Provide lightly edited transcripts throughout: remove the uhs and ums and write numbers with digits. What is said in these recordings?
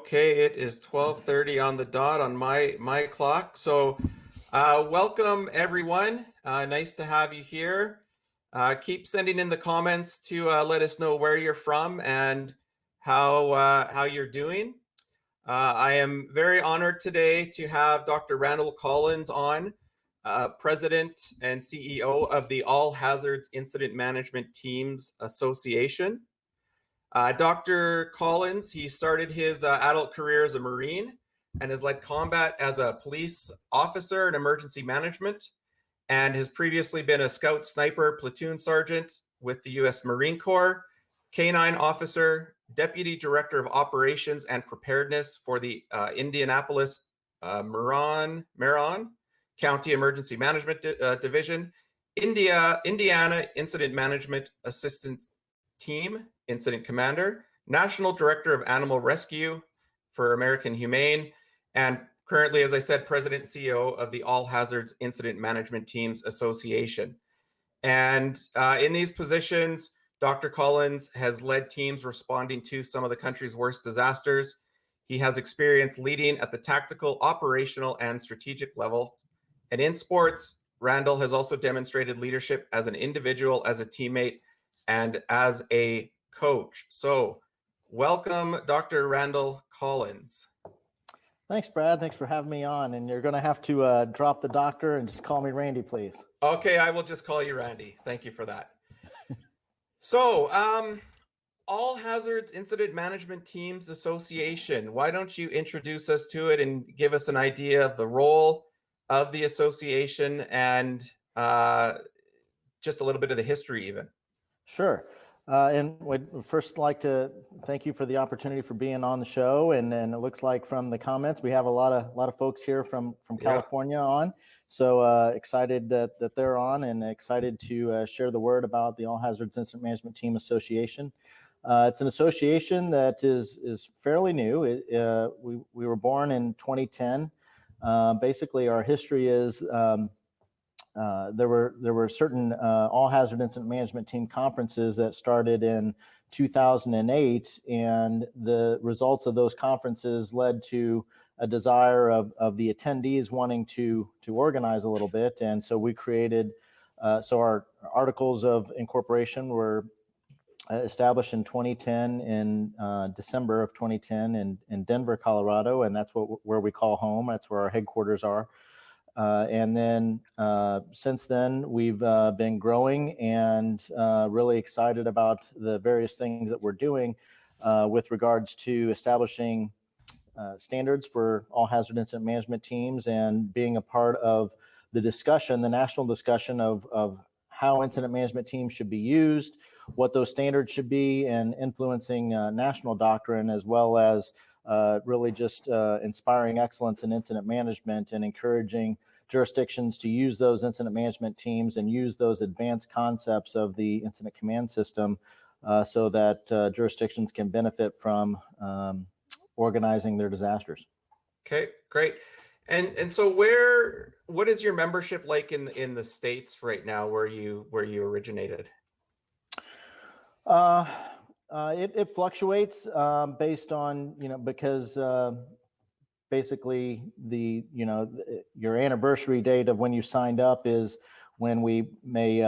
Okay, it is 12:30 on the dot on my clock. So, welcome everyone. Nice to have you here. Keep sending in the comments to let us know where you're from and how you're doing. I am very honored today to have Dr. Randal Collins on, President and CEO of the All Hazards Incident Management Teams Association. Dr. Collins, he started his adult career as a Marine and has led combat as a police officer in emergency management, and has previously been a scout sniper platoon sergeant with the U.S. Marine Corps, K-9 officer, deputy director of operations and preparedness for the Indianapolis Marin County Emergency Management Division, Indiana Incident Management Assistance Team Incident Commander, National Director of Animal Rescue for American Humane, and currently, as I said, President and CEO of the All Hazards Incident Management Teams Association. And in these positions, Dr. Collins has led teams responding to some of the country's worst disasters. He has experience leading at the tactical, operational, and strategic level. And in sports, Randal has also demonstrated leadership as an individual, as a teammate, and as a coach. So welcome, Dr. Randal Collins. Thanks, Brad. Thanks for having me on. And you're going to have to drop the doctor and just call me Randy, please. Okay, I will just call you Randy. Thank you for that. So, All Hazards Incident Management Teams Association, why don't you introduce us to it and give us an idea of the role of the association and just a little bit of the history even. Sure. And would first like to thank you for the opportunity for being on the show. And it looks like from the comments, we have a lot of folks here from California on. So excited that they're on, and excited to share the word about the All Hazards Incident Management Team Association. It's an association that is fairly new. We were born in 2010. Basically, our history is there were certain all hazard incident management team conferences that started in 2008, and the results of those conferences led to a desire of the attendees wanting to organize a little bit. And so we created, so our articles of incorporation were established in 2010, in December of 2010 in Denver, Colorado, and that's where we call home. That's where our headquarters are. And then since then, we've been growing and really excited about the various things that we're doing with regards to establishing standards for all hazard incident management teams, and being a part of the discussion, the national discussion of how incident management teams should be used, what those standards should be, and influencing national doctrine, as well as really just inspiring excellence in incident management and encouraging jurisdictions to use those incident management teams and use those advanced concepts of the incident command system so that jurisdictions can benefit from organizing their disasters. Okay, great. And so what is your membership like in the States right now, where you originated? It fluctuates based on, because basically your anniversary date of when you signed up is when we may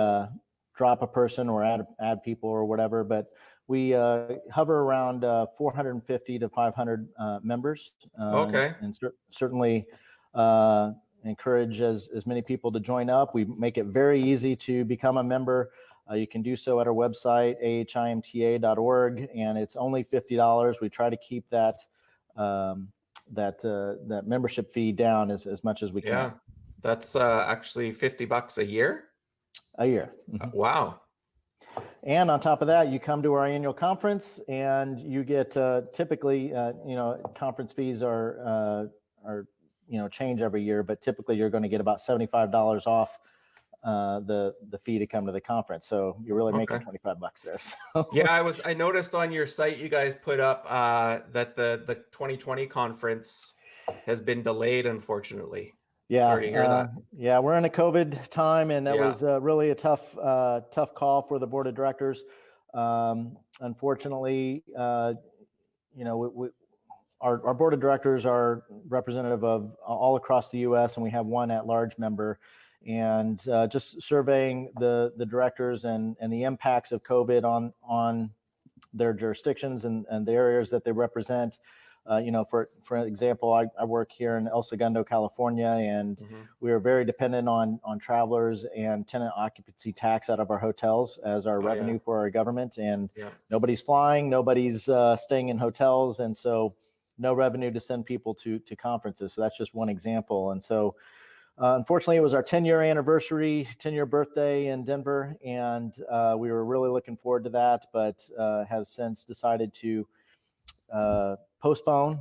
drop a person or add people or whatever, but we hover around 450 to 500 members. Okay. And certainly encourage as many people to join up. We make it very easy to become a member. You can do so at our website, ahimta.org, and it's only $50. We try to keep that membership fee down as much as we can. Yeah, that's actually $50 a year. A year. Mm-hmm. Wow. And on top of that, you come to our annual conference, and you get typically, conference fees are change every year, but typically you're going to get about $75 off the fee to come to the conference. So you're really making $25 there. So. Yeah, I noticed on your site you guys put up that the 2020 conference has been delayed, unfortunately. Yeah, sorry to hear that. Yeah, we're in a COVID time, and that was really a tough call for the board of directors. Unfortunately, our board of directors are representative of all across the U.S., and we have one at-large member. And just surveying the directors and the impacts of COVID on their jurisdictions and the areas that they represent. For example, I work here in El Segundo, California, and we are very dependent on travelers and tenant occupancy tax out of our hotels as our revenue for our government. And nobody's flying, nobody's staying in hotels, and so no revenue to send people to conferences. So that's just one example. And so unfortunately, it was our 10-year anniversary, 10-year birthday in Denver, and we were really looking forward to that, but have since decided to postpone.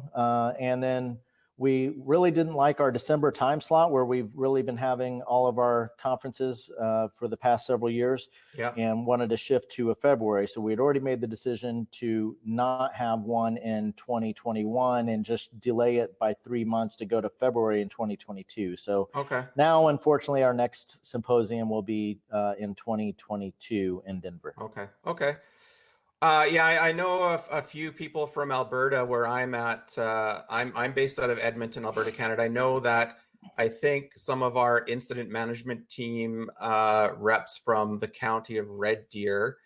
And then we really didn't like our December time slot, where we've really been having all of our conferences for the past several years, and wanted to shift to a February. So we had already made the decision to not have one in 2021 and just delay it by 3 months to go to February in 2022. So now, unfortunately, our next symposium will be in 2022 in Denver. Okay. I know a few people from Alberta, where I'm at. I'm based out of Edmonton, Alberta, Canada. I know that I think some of our incident management team reps from the county of Red Deer,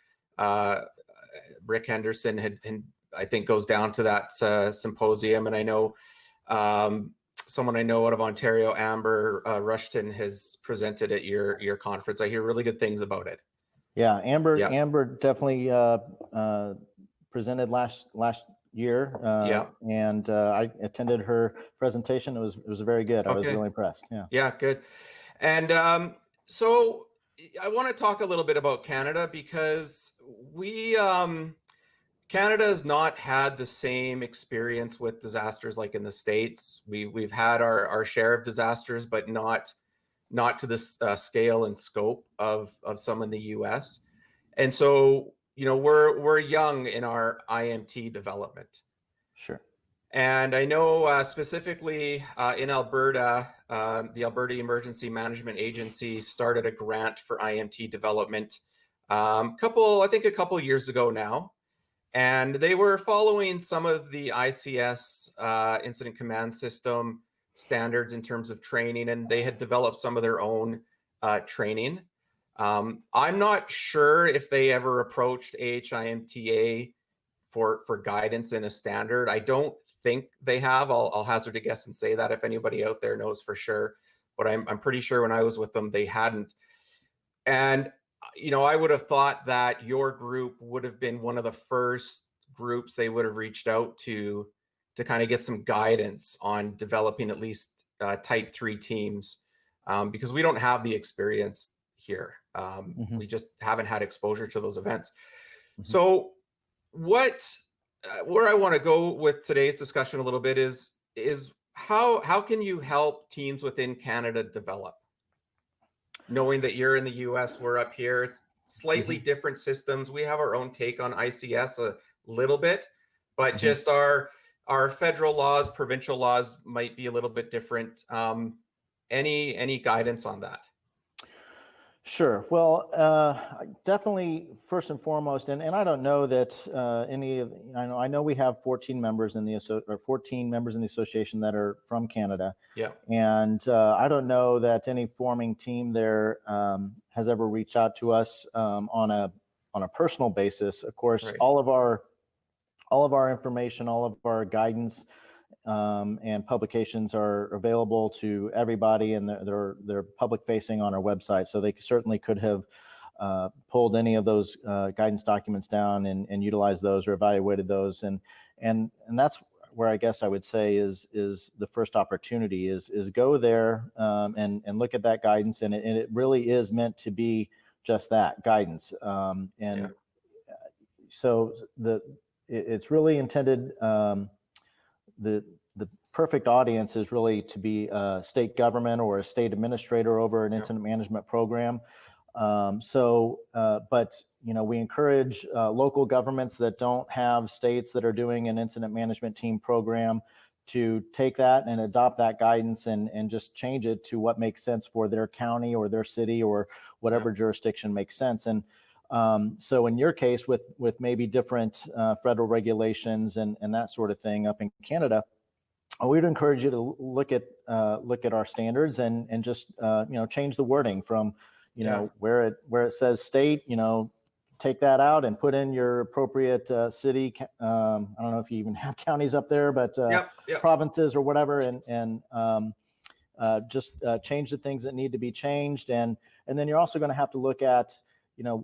Rick Henderson, I think goes down to that symposium. And I know someone I know out of Ontario, Amber Rushton, has presented at your conference. I hear really good things about it. Yeah, Amber definitely presented last year, and I attended her presentation. It was very good. I was really impressed. Yeah, good. And so I want to talk a little bit about Canada, because Canada has not had the same experience with disasters like in the States. We've had our share of disasters, but not to this scale and scope of some in the US. And so, we're young in our IMT development. Sure. And I know specifically in Alberta, the Alberta Emergency Management Agency started a grant for IMT development a couple years ago now. And they were following some of the ICS Incident Command System standards in terms of training, and they had developed some of their own training. I'm not sure if they ever approached AHIMTA for guidance in a standard. I don't think they have. I'll hazard a guess and say that if anybody out there knows for sure, but I'm pretty sure when I was with them, they hadn't. And I would have thought that your group would have been one of the first groups they would have reached out to kind of get some guidance on developing at least type 3 teams, because we don't have the experience here. We just haven't had exposure to those events. So where I want to go with today's discussion a little bit is how can you help teams within Canada develop? Knowing that you're in the US, we're up here, it's slightly different systems. We have our own take on ICS a little bit, but just our federal laws, provincial laws might be a little bit different. Any guidance on that? Sure. Well, definitely first and foremost, and I don't know that I know we have 14 members in the association that are from Canada. Yeah. And I don't know that any forming team there has ever reached out to us on a personal basis. Of course, all of our information, all of our guidance and publications are available to everybody, and they're public facing on our website. So they certainly could have pulled any of those guidance documents down and utilized those or evaluated those. And that's where I guess I would say is the first opportunity is go there and look at that guidance. And it really is meant to be just that, guidance. So it's really intended, the perfect audience is really to be a state government or a state administrator over an incident management program. But we encourage local governments that don't have states that are doing an incident management team program to take that and adopt that guidance and just change it to what makes sense for their county or their city or whatever jurisdiction makes sense. And So in your case, with maybe different federal regulations and that sort of thing up in Canada, we'd encourage you to look at our standards and just change the wording from where it says state, take that out and put in your appropriate city. I don't know if you even have counties up there, but provinces or whatever, and just change the things that need to be changed. And then you're also going to have to look at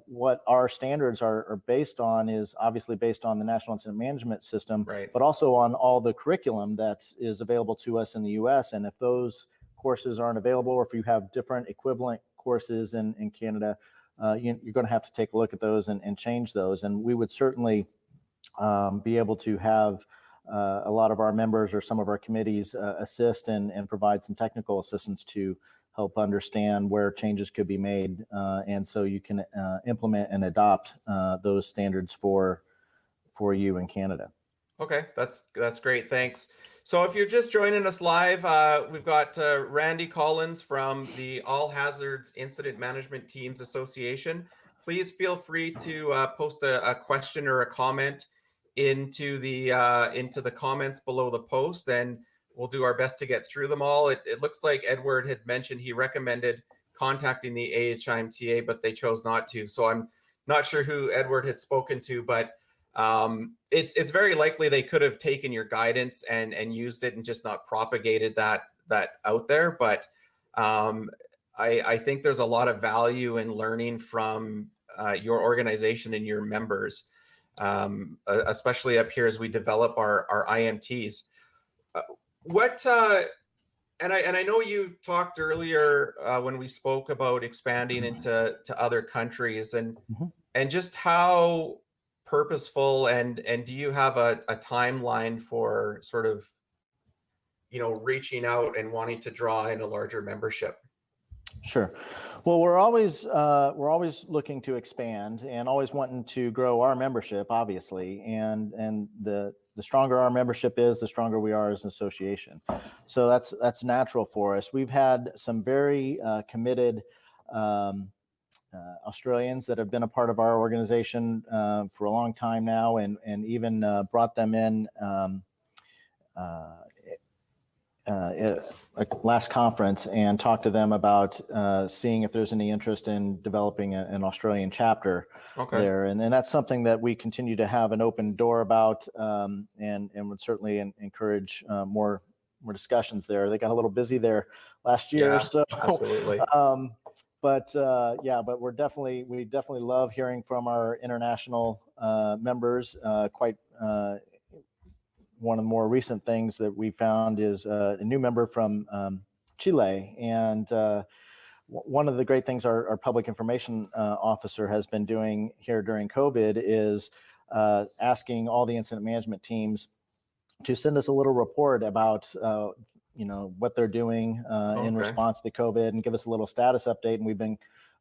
what our standards are based on is obviously based on the National Incident Management System, right, but also on all the curriculum that is available to us in the U.S. And if those courses aren't available, or if you have different equivalent courses in Canada, you're going to have to take a look at those and change those. And we would certainly be able to have a lot of our members or some of our committees assist and provide some technical assistance to help understand where changes could be made, and so you can implement and adopt those standards for you in Canada. Okay, that's great. Thanks. So if you're just joining us live, we've got Randy Collins from the All Hazards Incident Management Teams Association. Please feel free to post a question or a comment into the comments below the post, and we'll do our best to get through them all. It looks like Edward had mentioned he recommended contacting the AHIMTA, but they chose not to. So I'm not sure who Edward had spoken to, but it's very likely they could have taken your guidance and used it and just not propagated that out there. But I think there's a lot of value in learning from your organization and your members, especially up here as we develop our IMTs. And I know you talked earlier when we spoke about expanding into other countries and just how purposeful and do you have a timeline for sort of reaching out and wanting to draw in a larger membership? Sure. Well, we're always looking to expand and always wanting to grow our membership, obviously. And the stronger our membership is, the stronger we are as an association. So that's natural for us. We've had some very committed Australians that have been a part of our organization for a long time now, and even brought them in last conference and talked to them about seeing if there's any interest in developing an Australian chapter there. And that's something that we continue to have an open door about, and would certainly encourage more discussions there. They got a little busy there last year. Yeah, so absolutely. But we definitely love hearing from our international members. One of the more recent things that we found is a new member from Chile. And one of the great things our public information officer has been doing here during COVID is asking all the incident management teams to send us a little report about what they're doing in response to COVID, and give us a little status update. And we've been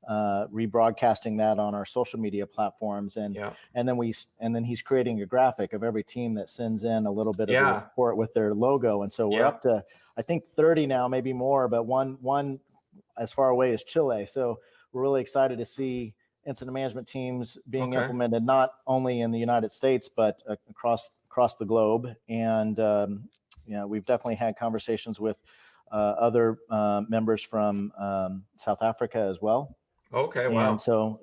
rebroadcasting that on our social media platforms, and then he's creating a graphic of every team that sends in a little bit of a report with their logo. And so we're up to, I think, 30 now, maybe more, but one as far away as Chile. So we're really excited to see incident management teams being implemented not only in the United States but across the globe. And we've definitely had conversations with other members from South Africa as well. Okay, wow. And so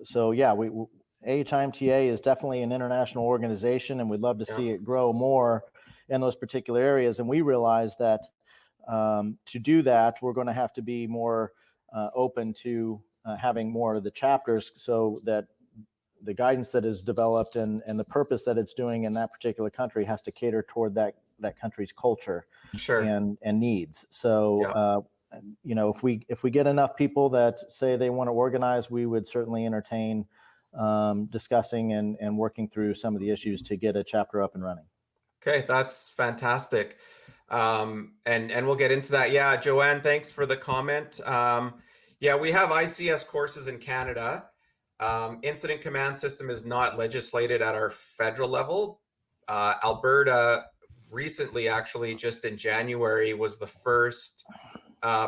AHIMTA is definitely an international organization, and we'd love to see it grow more in those particular areas. And we realize that to do that, we're going to have to be more open to having more of the chapters, so that the guidance that is developed and the purpose that it's doing in that particular country has to cater toward that country's culture and needs. So if we get enough people that say they want to organize, we would certainly entertain discussing and working through some of the issues to get a chapter up and running. Okay, that's fantastic. And we'll get into that. Yeah, Joanne, thanks for the comment. We have ICS courses in Canada. Incident command system is not legislated at our federal level. Alberta recently, actually just in January, was the first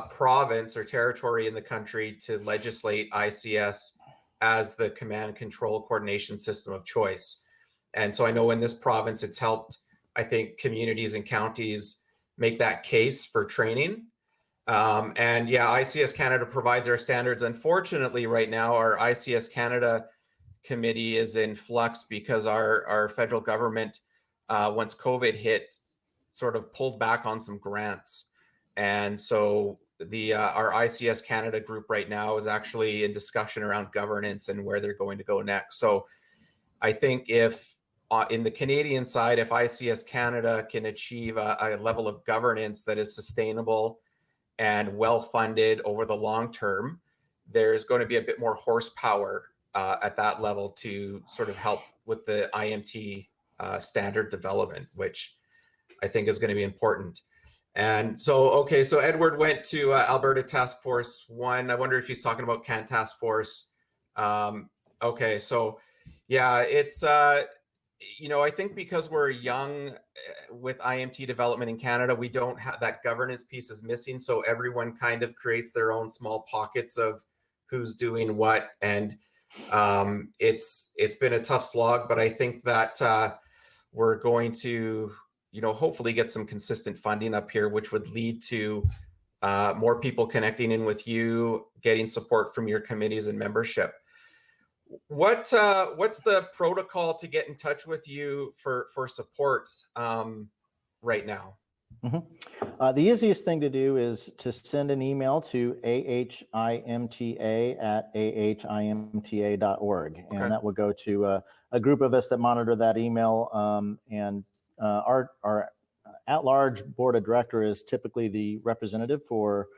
province or territory in the country to legislate ICS as the command and control coordination system of choice. And so I know in this province, it's helped, I think, communities and counties make that case for training. And yeah, ICS Canada provides our standards. Unfortunately, right now, our ICS Canada committee is in flux because our federal government, once COVID hit, sort of pulled back on some grants. And so our ICS Canada group right now is actually in discussion around governance and where they're going to go next. So I think if in the Canadian side, if ICS Canada can achieve a level of governance that is sustainable and well-funded over the long term, there's going to be a bit more horsepower at that level to sort of help with the IMT standard development, which I think is going to be important. And so, okay, so Edward went to Alberta Task Force 1. I wonder if he's talking about Can Task Force. Okay, so yeah, it's, you know, I think because we're young with IMT development in Canada, we don't have that governance piece is missing. So everyone kind of creates their own small pockets of who's doing what. And it's been a tough slog, but I think that we're going to, you know, hopefully get some consistent funding up here, which would lead to more people connecting in with you, getting support from your committees and membership. What's the protocol to get in touch with you for support right now? The easiest thing to do is to send an email to ahimta@ahimta.org, Okay. and that will go to a group of us that monitor that email. And our at-large board of director is typically the representative for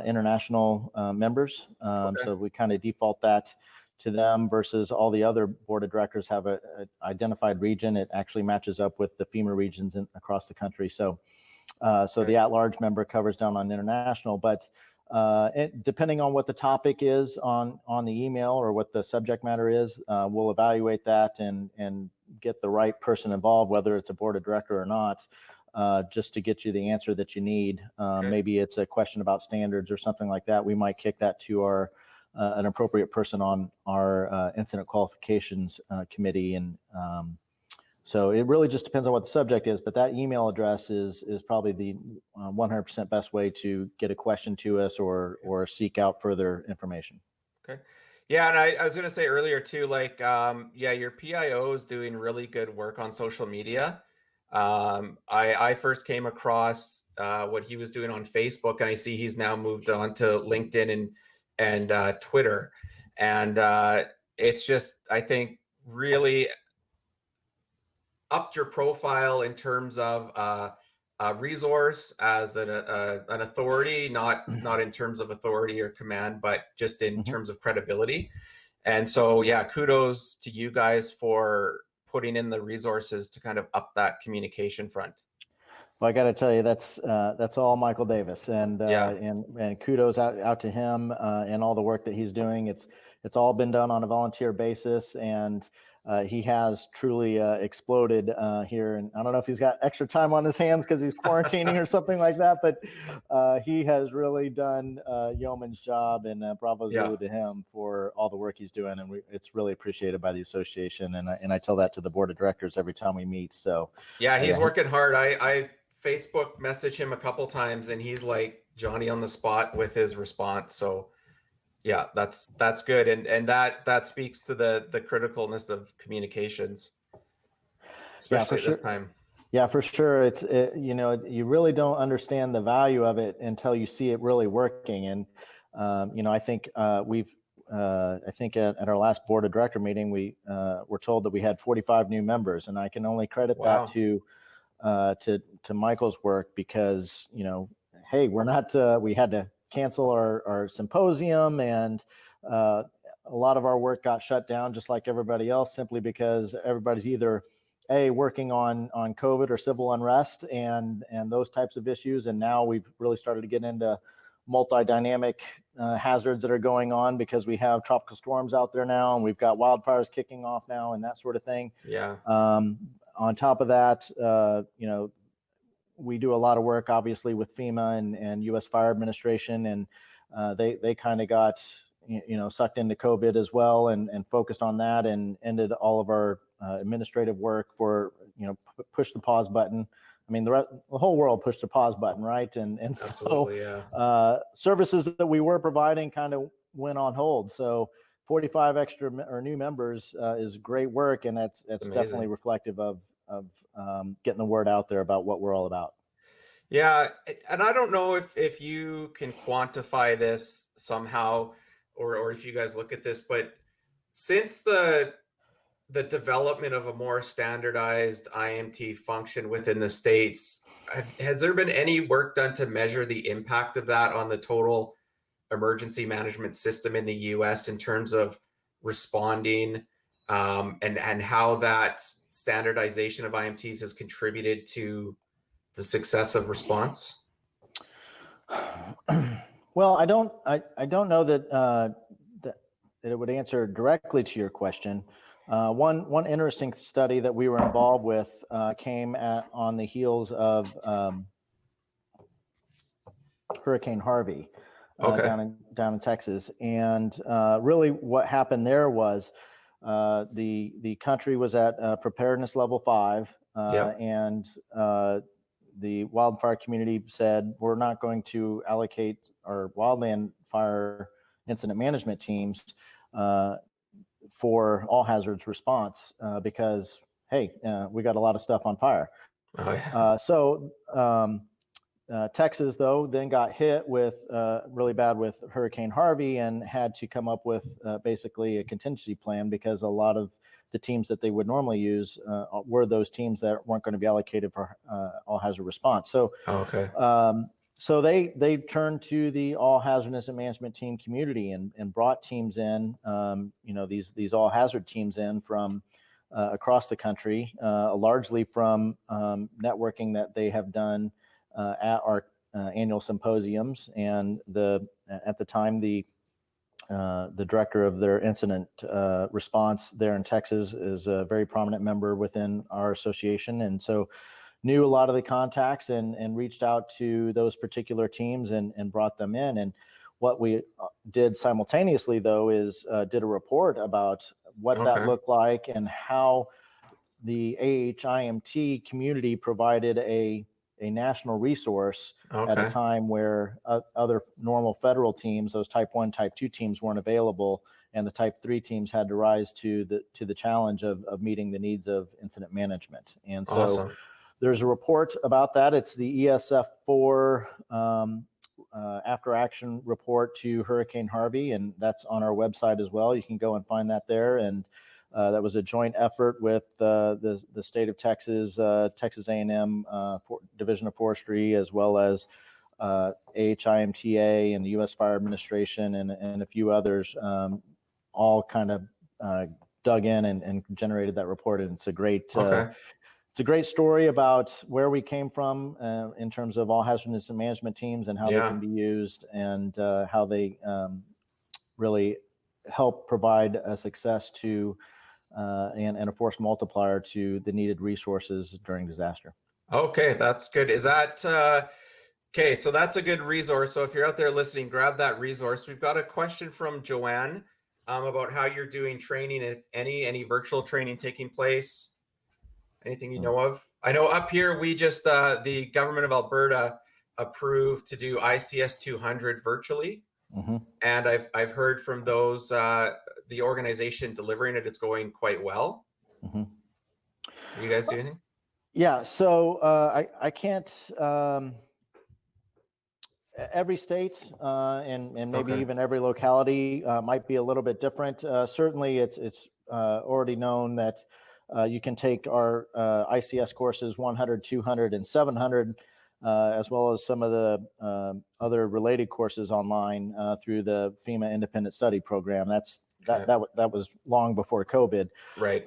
international members. Okay. So we kind of default that to them versus all the other board of directors have a identified region. It actually matches up with the FEMA regions across the country. So the at-large member covers down on international, but depending on what the topic is on the email or what the subject matter is, we'll evaluate that and get the right person involved, whether it's a board of director or not, just to get you the answer that you need. Maybe it's a question about standards or something like that. We might kick that to an appropriate person on our incident qualifications committee. And so it really just depends on what the subject is, but that email address is probably the 100% best way to get a question to us or seek out further information. Okay. Yeah, and I was going to say earlier too, like, yeah, your PIO is doing really good work on social media. I first came across what he was doing on Facebook, and I see he's now moved on to LinkedIn and Twitter, and it's just, I think, really upped your profile in terms of a resource as an authority, not in terms of authority or command, but just in terms of credibility. And so, yeah, kudos to you guys for putting in the resources to kind of up that communication front. Well, I got to tell you, that's all Michael Davis, and kudos out to him and all the work that he's doing. It's all been done on a volunteer basis, and he has truly exploded here. And I don't know if he's got extra time on his hands because he's quarantining or something like that, but he has really done yeoman's job, and bravo to him for all the work he's doing. And it's really appreciated by the association. And I tell that to the board of directors every time we meet. So yeah, he's working hard. I Facebook message him a couple times, and he's like Johnny on the spot with his response. So yeah, that's good, and that speaks to the criticalness of communications, especially at this time. Yeah, for sure. You know, you really don't understand the value of it until you see it really working. And you know, I think I think at our last board of director meeting, we were told that we had 45 new members, and I can only credit that to Michael's work, because, you know, hey, we're not we had to cancel our symposium, and a lot of our work got shut down just like everybody else, simply because everybody's either working on COVID or civil unrest and those types of issues. And now we've really started to get into multi-dynamic hazards that are going on, because we have tropical storms out there now, and we've got wildfires kicking off now, and that sort of thing. Yeah. On top of that, you know, we do a lot of work, obviously, with FEMA and U.S. Fire Administration, and they kind of got sucked into COVID as well and focused on that and ended all of our administrative work for, push the pause button. I mean, the whole world pushed the pause button, right? And Absolutely, so yeah. services that we were providing kind of went on hold. So 45 extra or new members is great work, and it's definitely reflective of getting the word out there about what we're all about. Yeah, and I don't know if you can quantify this somehow, or if you guys look at this, but since the development of a more standardized IMT function within the States, has there been any work done to measure the impact of that on the total emergency management system in the US in terms of responding, and how that standardization of IMTs has contributed to the success of response? Well, I don't know that that it would answer directly to your question. One interesting study that we were involved with came on the heels of Hurricane Harvey down in Texas, and really what happened there was the country was at preparedness level 5, and the wildfire community said, we're not going to allocate our wildland fire incident management teams for all hazards response because, hey, we got a lot of stuff on fire. Oh, yeah. Texas, though, then got hit with really bad with Hurricane Harvey and had to come up with basically a contingency plan because a lot of the teams that they would normally use were those teams that weren't going to be allocated for all hazard response. So, so they turned to the all hazardness and management team community and brought teams in, these all hazard teams in from across the country, largely from networking that they have done at our annual symposiums. And at the time, the director of their incident response there in Texas is a very prominent member within our association, and so knew a lot of the contacts and reached out to those particular teams and brought them in. And what we did simultaneously, though, is did a report about what that looked like and how the AHIMT community provided a national resource at a time where other normal federal teams, those type 1, type 2 teams, weren't available, and the type 3 teams had to rise to the challenge of meeting the needs of incident management. And so there's a report about that. It's the ESF4 after action report to Hurricane Harvey, and that's on our website as well. You can go and find that there. And that was a joint effort with the state of Texas, Texas A&M Division of Forestry, as well as AHIMTA and the U.S. Fire Administration and a few others, all kind of dug in and generated that report. And it's a great it's a great story about where we came from in terms of all hazardous management teams and how they can be used, and how they really help provide a success to and a force multiplier to the needed resources during disaster. Okay, that's good. Is that okay? So that's a good resource. So if you're out there listening, grab that resource. We've got a question from Joanne about how you're doing training, if any virtual training taking place. Anything you know of? I know up here we just the government of Alberta approved to do ICS 200 virtually, and I've heard from those the organization delivering it, it's going quite well. Do you guys do anything? Yeah, so I can't. Every state and maybe even every locality might be a little bit different. Certainly, it's already known that you can take our ICS courses 100, 200, and 700, as well as some of the other related courses online through the FEMA Independent Study Program. That was long before COVID. Right.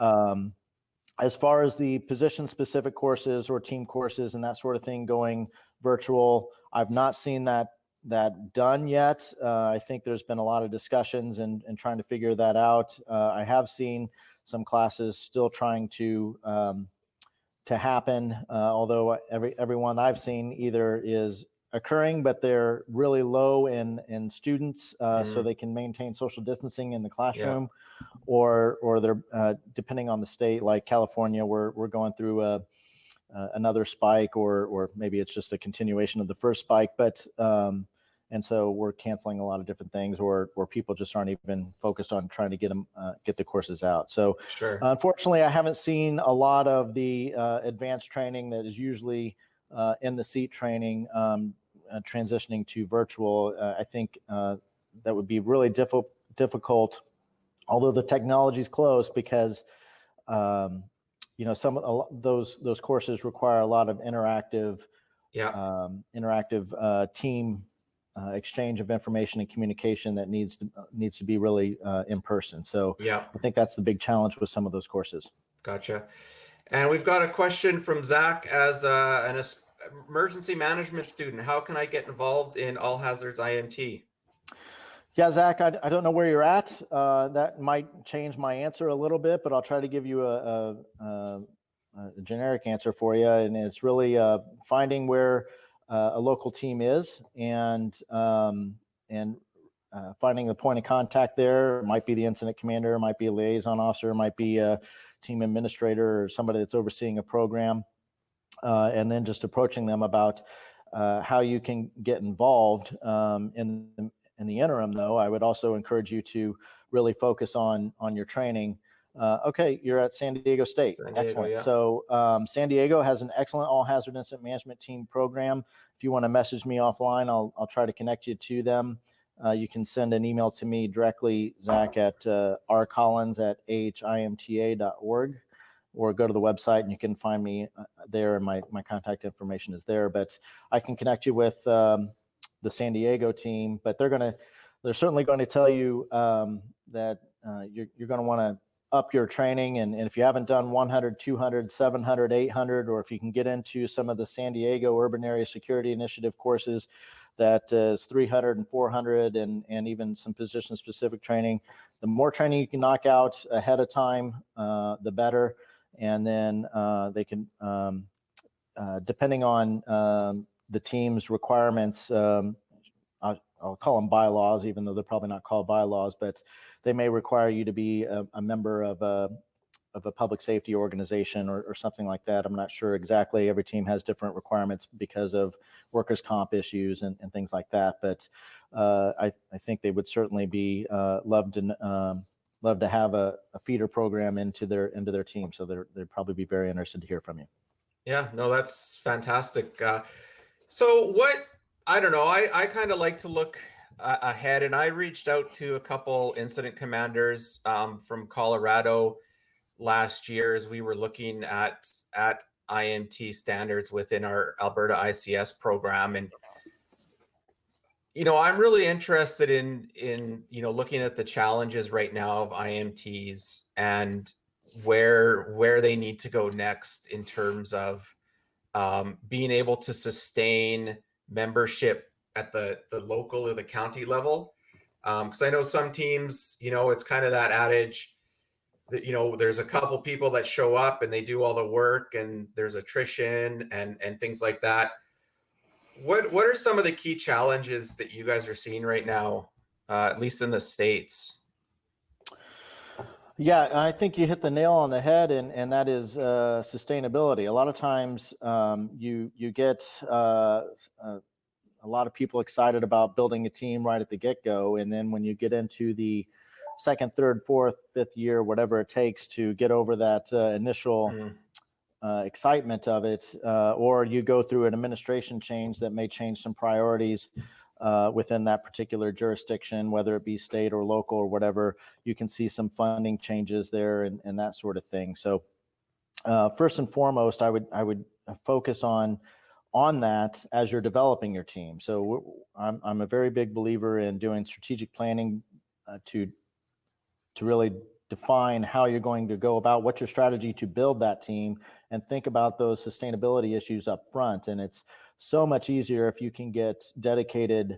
As far as the position-specific courses or team courses and that sort of thing going virtual, I've not seen that done yet. I think there's been a lot of discussions and trying to figure that out. I have seen some classes still trying to happen, although everyone I've seen either is occurring, but they're really low in students, so they can maintain social distancing in the classroom, or they're depending on the state, like California, we're going through another spike, or maybe it's just a continuation of the first spike, but and so we're canceling a lot of different things, or people just aren't even focused on trying to get the courses out. So unfortunately, I haven't seen a lot of the advanced training that is usually in the seat training transitioning to virtual. I think that would be really difficult, although the technology is close, because some of those courses require a lot of interactive team exchange of information and communication that needs to be really in person. So I think that's the big challenge with some of those courses. Gotcha. And we've got a question from Zach. As an emergency management student, how can I get involved in All Hazards IMT? Yeah, Zach, I don't know where you're at. That might change my answer a little bit, but I'll try to give you a generic answer for you. And it's really finding where a local team is, and finding the point of contact there. It might be the incident commander, it might be a liaison officer, it might be a team administrator, or somebody that's overseeing a program. And then just approaching them about how you can get involved. In the interim, though, I would also encourage you to really focus on your training. Okay, you're at San Diego State. Excellent. Yeah. So San Diego has an excellent all hazard incident management team program. If you want to message me offline, I'll try to connect you to them. You can send an email to me directly, Zach, at rcollins@ahimta.org, or go to the website and you can find me there, and my contact information is there. But I can connect you with the San Diego team, but they're certainly going to tell you that you're going to want to up your training. And if you haven't done 100, 200, 700, 800, or if you can get into some of the San Diego Urban Area Security Initiative courses, that is 300 and 400, and even some position specific training. The more training you can knock out ahead of time, the better. And then they can, depending on the team's requirements, I'll call them bylaws, even though they're probably not called bylaws, but they may require you to be a member of a public safety organization or something like that. I'm not sure exactly. Every team has different requirements because of workers' comp issues and things like that. But I think they would certainly be love to have a feeder program into their team. So they'd probably be very interested to hear from you. Yeah, no, that's fantastic. So I don't know, I kind of like to look ahead, and I reached out to a couple incident commanders from Colorado last year as we were looking at IMT standards within our Alberta ICS program. And I'm really interested in looking at the challenges right now of IMTs and where they need to go next in terms of being able to sustain membership at the local or the county level. Because I know some teams, it's kind of that adage that, there's a couple people that show up and they do all the work, and there's attrition and things like that. What are some of the key challenges that you guys are seeing right now, at least in the States? Yeah, I think you hit the nail on the head, and that is sustainability. A lot of times you get a lot of people excited about building a team right at the get-go, and then when you get into the second, third, fourth, fifth year, whatever it takes to get over that initial excitement of it, or you go through an administration change that may change some priorities within that particular jurisdiction, whether it be state or local or whatever, you can see some funding changes there and that sort of thing. So first and foremost, I would focus on that as you're developing your team. So I'm a very big believer in doing strategic planning to really define how you're going to go about what's your strategy to build that team, and think about those sustainability issues up front. And it's so much easier if you can get dedicated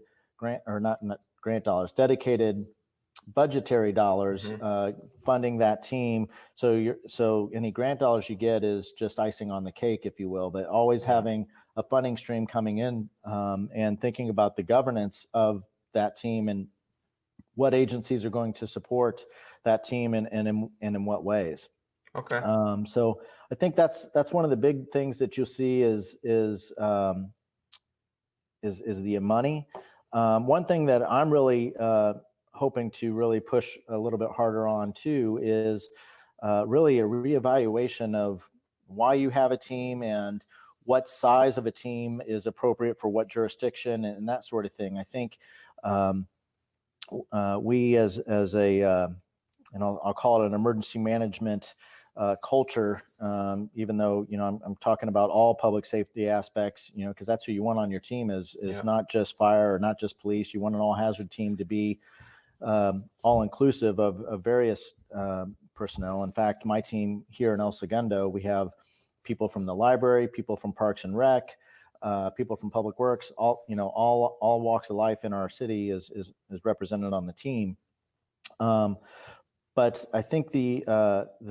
dedicated budgetary dollars funding that team. So any grant dollars you get is just icing on the cake, if you will, but always having a funding stream coming in, and thinking about the governance of that team and what agencies are going to support that team and in what ways. Okay. So I think that's one of the big things that you'll see is the money. One thing that I'm really hoping to really push a little bit harder on too is really a reevaluation of why you have a team and what size of a team is appropriate for what jurisdiction and that sort of thing. I think we as a and I'll call it an emergency management culture, even though, I'm talking about all public safety aspects, because that's who you want on your team is not just fire or not just police. You want an all hazard team to be all inclusive of various personnel. In fact, my team here in El Segundo, we have people from the library, people from Parks and Rec, people from Public Works, all walks of life in our city is represented on the team. But I think the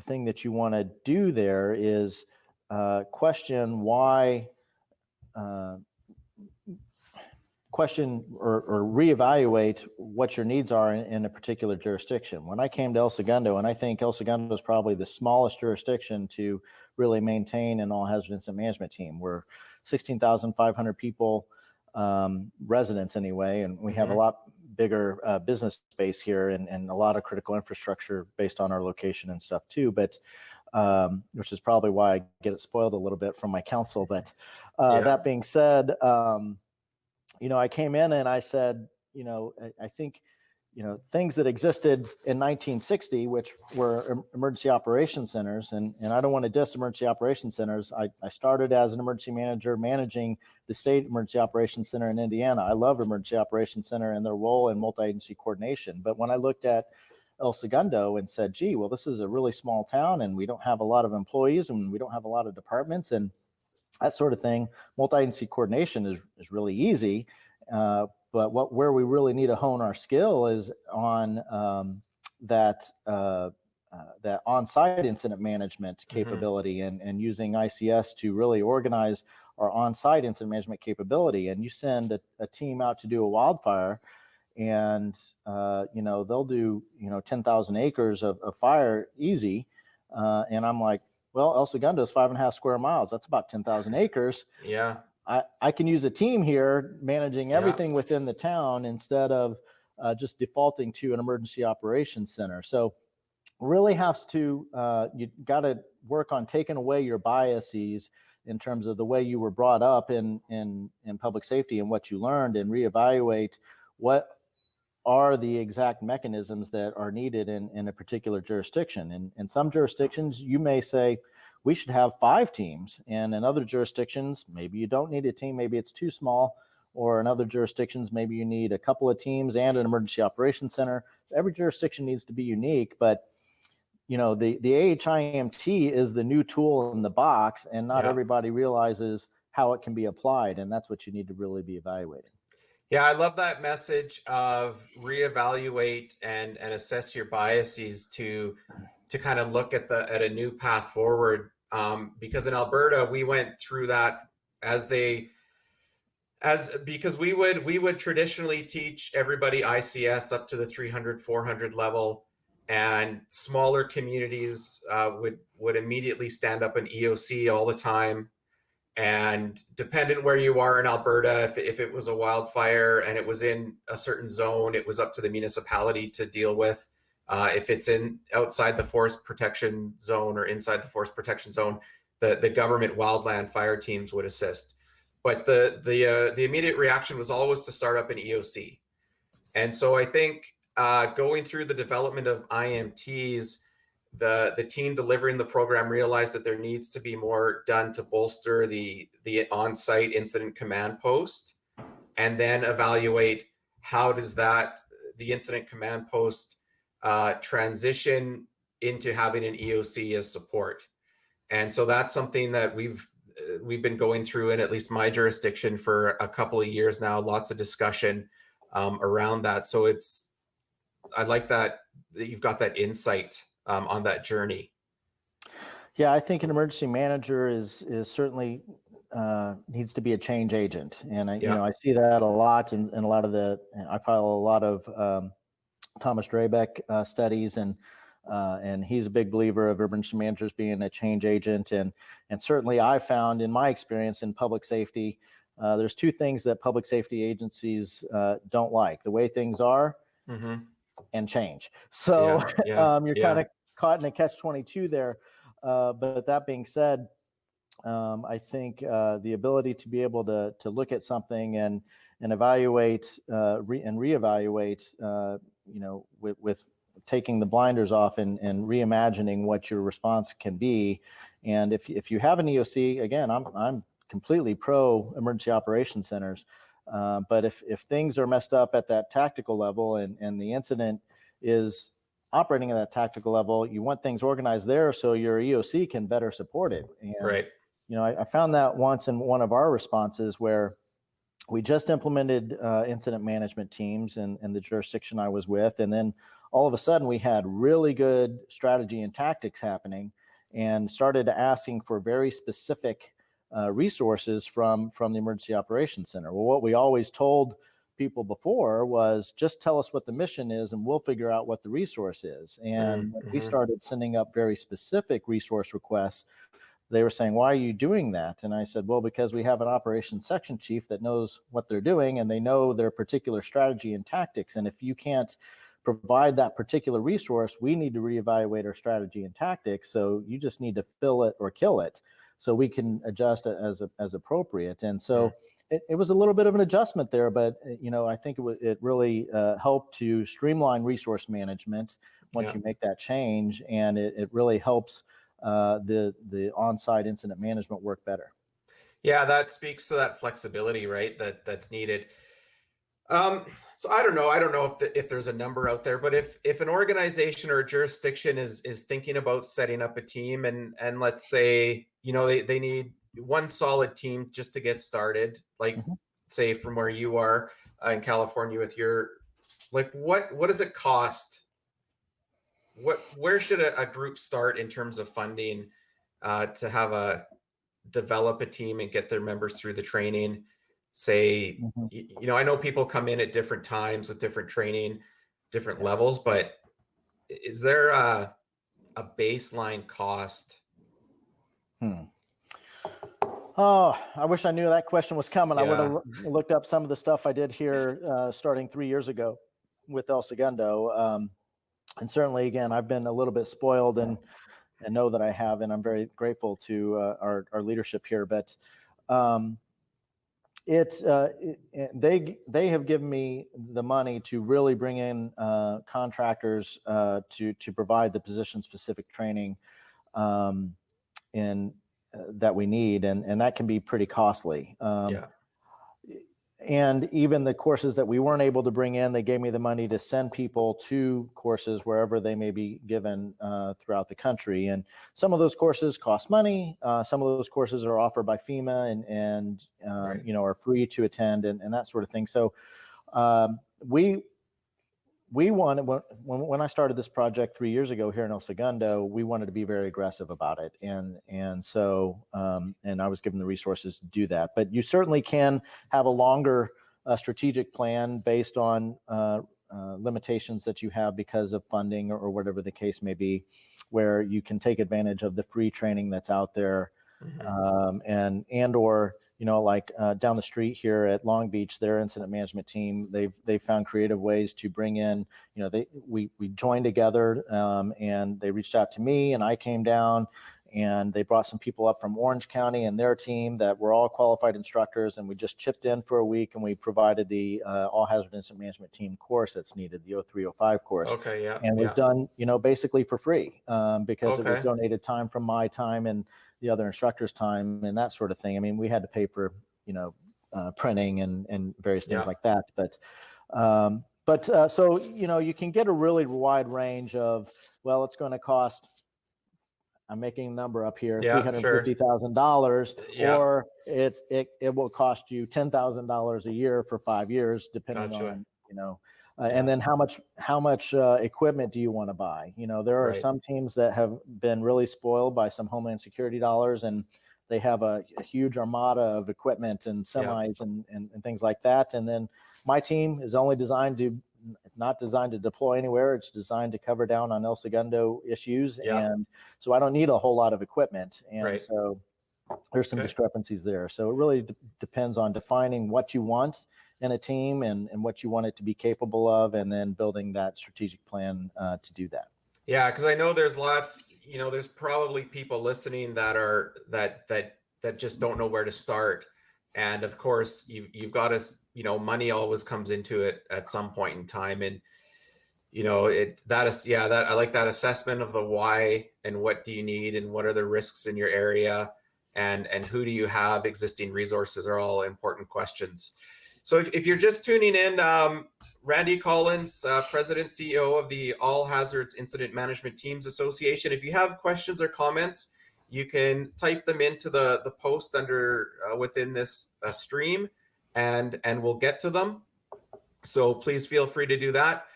thing that you want to do there is question why, question or reevaluate what your needs are in a particular jurisdiction. When I came to El Segundo, and I think El Segundo is probably the smallest jurisdiction to really maintain an all hazard incident management team. We're 16,500 people, residents anyway, and we have a lot bigger business space here and a lot of critical infrastructure based on our location and stuff too, but which is probably why I get it spoiled a little bit from my council. But that being said, I came in and I said, I think, things that existed in 1960, which were emergency operations centers, and I don't want to diss emergency operations centers. I started as an emergency manager managing the state emergency operations center in Indiana. I love emergency operations center and their role in multi-agency coordination. But when I looked at El Segundo and said, gee, well, this is a really small town and we don't have a lot of employees and we don't have a lot of departments and that sort of thing, multi-agency coordination is really easy. But where we really need to hone our skill is on that on-site incident management capability and using ICS to really organize our on-site incident management capability. And you send a team out to do a wildfire, and they'll do 10,000 acres of fire easy, and I'm like, well, El Segundo is 5.5 square miles. That's about 10,000 acres. Yeah. I can use a team here managing everything within the town instead of just defaulting to an emergency operations center. So really has to, you got to work on taking away your biases in terms of the way you were brought up in public safety and what you learned, and reevaluate what are the exact mechanisms that are needed in a particular jurisdiction. And in some jurisdictions, you may say, we should have 5 teams. And in other jurisdictions, maybe you don't need a team, maybe it's too small. Or in other jurisdictions, maybe you need a couple of teams and an emergency operations center. Every jurisdiction needs to be unique, but the AHIMT is the new tool in the box, and not everybody realizes how it can be applied. And that's what you need to really be evaluating. Yeah, I love that message of reevaluate and assess your biases to kind of look at a new path forward. Because in Alberta, we went through that because we would traditionally teach everybody ICS up to the 300, 400 level, and smaller communities would immediately stand up an EOC all the time. And dependent where you are in Alberta, if it was a wildfire and it was in a certain zone, it was up to the municipality to deal with. If it's outside the forest protection zone or inside the forest protection zone, the government wildland fire teams would assist. But the immediate reaction was always to start up an EOC. And so I think going through the development of IMTs, the team delivering the program realized that there needs to be more done to bolster the on-site incident command post, and then evaluate how does the incident command post transition into having an EOC as support. And so that's something that we've been going through in at least my jurisdiction for a couple of years now. Lots of discussion around that. So I like that you've got that insight on that journey. Yeah, I think an emergency manager is certainly needs to be a change agent. And Yeah. I see that a lot in a lot of I follow a lot of Thomas Drabek studies, and he's a big believer of emergency managers being a change agent. And certainly I found in my experience in public safety, there's two things that public safety agencies don't like: the way things are and change. So you're kind of caught in a catch-22 there. But that being said, I think the ability to be able to look at something and evaluate and reevaluate, with taking the blinders off and reimagining what your response can be. And if you have an EOC, again, I'm completely pro emergency operations centers. But if things are messed up at that tactical level and the incident is operating at that tactical level, you want things organized there so your EOC can better support it. And, right. I found that once in one of our responses where we just implemented incident management teams in the jurisdiction I was with. And then all of a sudden we had really good strategy and tactics happening and started asking for very specific resources from the Emergency Operations Center. Well, what we always told people before was just tell us what the mission is and we'll figure out what the resource is. And we started sending up very specific resource requests. They were saying, why are you doing that? And I said, well, because we have an operations section chief that knows what they're doing and they know their particular strategy and tactics. And if you can't provide that particular resource, we need to reevaluate our strategy and tactics. So you just need to fill it or kill it so we can adjust it as appropriate. And so it was a little bit of an adjustment there, but I think it really helped to streamline resource management once you make that change, and it really helps the on-site incident management work better. Yeah, that speaks to that flexibility, right? That's needed. So I don't know if there's a number out there, but if an organization or a jurisdiction is thinking about setting up a team, and let's say they need one solid team just to get started, like say from where you are in California with your, like what does it cost? Where should a group start in terms of funding to develop a team and get their members through the training? Say, I know people come in at different times with different training, different levels, but is there a baseline cost? Oh, I wish I knew that question was coming. Yeah. I would have looked up some of the stuff I did here starting 3 years ago with El Segundo. And certainly, again, I've been a little bit spoiled and know that I have, and I'm very grateful to our leadership here. But they have given me the money to really bring in contractors to provide the position-specific training that we need, and that can be pretty costly. And even the courses that we weren't able to bring in, they gave me the money to send people to courses wherever they may be given throughout the country. And some of those courses cost money. Some of those courses are offered by FEMA and are free to attend and that sort of thing. So we wanted, when I started this project 3 years ago here in El Segundo, we wanted to be very aggressive about it. And so I was given the resources to do that. But you certainly can have a longer strategic plan based on limitations that you have because of funding or whatever the case may be, where you can take advantage of the free training that's out there. Or like down the street here at Long Beach, their incident management team, they've found creative ways to bring in, we joined together and they reached out to me and I came down and they brought some people up from Orange County and their team that were all qualified instructors, and we just chipped in for a week and we provided the all hazard incident management team course that's needed, the 0305 course. Okay, yeah. And it was done, basically for free because it was donated time from my time and the other instructors' time and that sort of thing. I mean, we had to pay for, printing and various things like that. So, you can get a really wide range of, well, it's going to cost, I'm making a number up here, $350,000, or it will cost you $10,000 a year for 5 years, depending on, and then how much equipment do you want to buy? There are some teams that have been really spoiled by some Homeland Security dollars, and they have a huge armada of equipment and semis and things like that. And then my team is only not designed to deploy anywhere. It's designed to cover down on El Segundo issues. And so I don't need a whole lot of equipment. And so there's some discrepancies there. So it really depends on defining what you want in a team and what you want it to be capable of, and then building that strategic plan to do that. Yeah, because I know there's lots, there's probably people listening that just don't know where to start. And of course, you've got to, money always comes into it at some point in time. And, I like that assessment of the why and what do you need and what are the risks in your area and who do you have existing resources are all important questions. So if you're just tuning in, Randal Collins, President, CEO of the All Hazards Incident Management Teams Association. If you have questions or comments, you can type them into the post under within this stream, and we'll get to them. So please feel free to do that.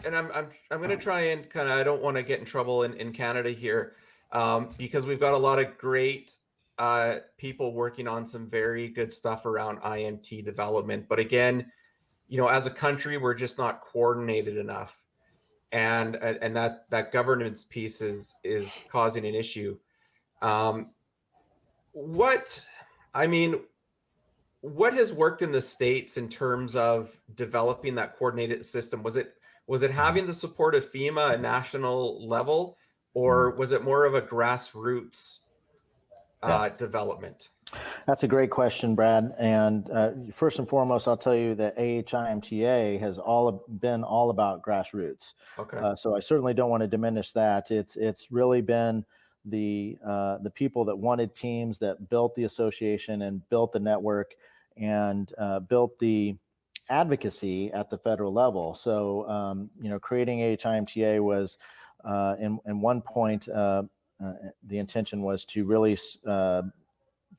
And I'm going to try and kind of, I don't want to get in trouble in Canada here, because we've got a lot of great people working on some very good stuff around IMT development. But again, as a country, we're just not coordinated enough, and that governance piece is causing an issue. What has worked in the States in terms of developing that coordinated system? Was it having the support of FEMA at national level, or was it more of a grassroots development? That's a great question, Brad. And first and foremost, I'll tell you that AHIMTA has been all about grassroots. Okay. So I certainly don't want to diminish that. It's really been the people that wanted teams that built the association and built the network and built the advocacy at the federal level. So, creating AHIMTA was, in one point, the intention was to really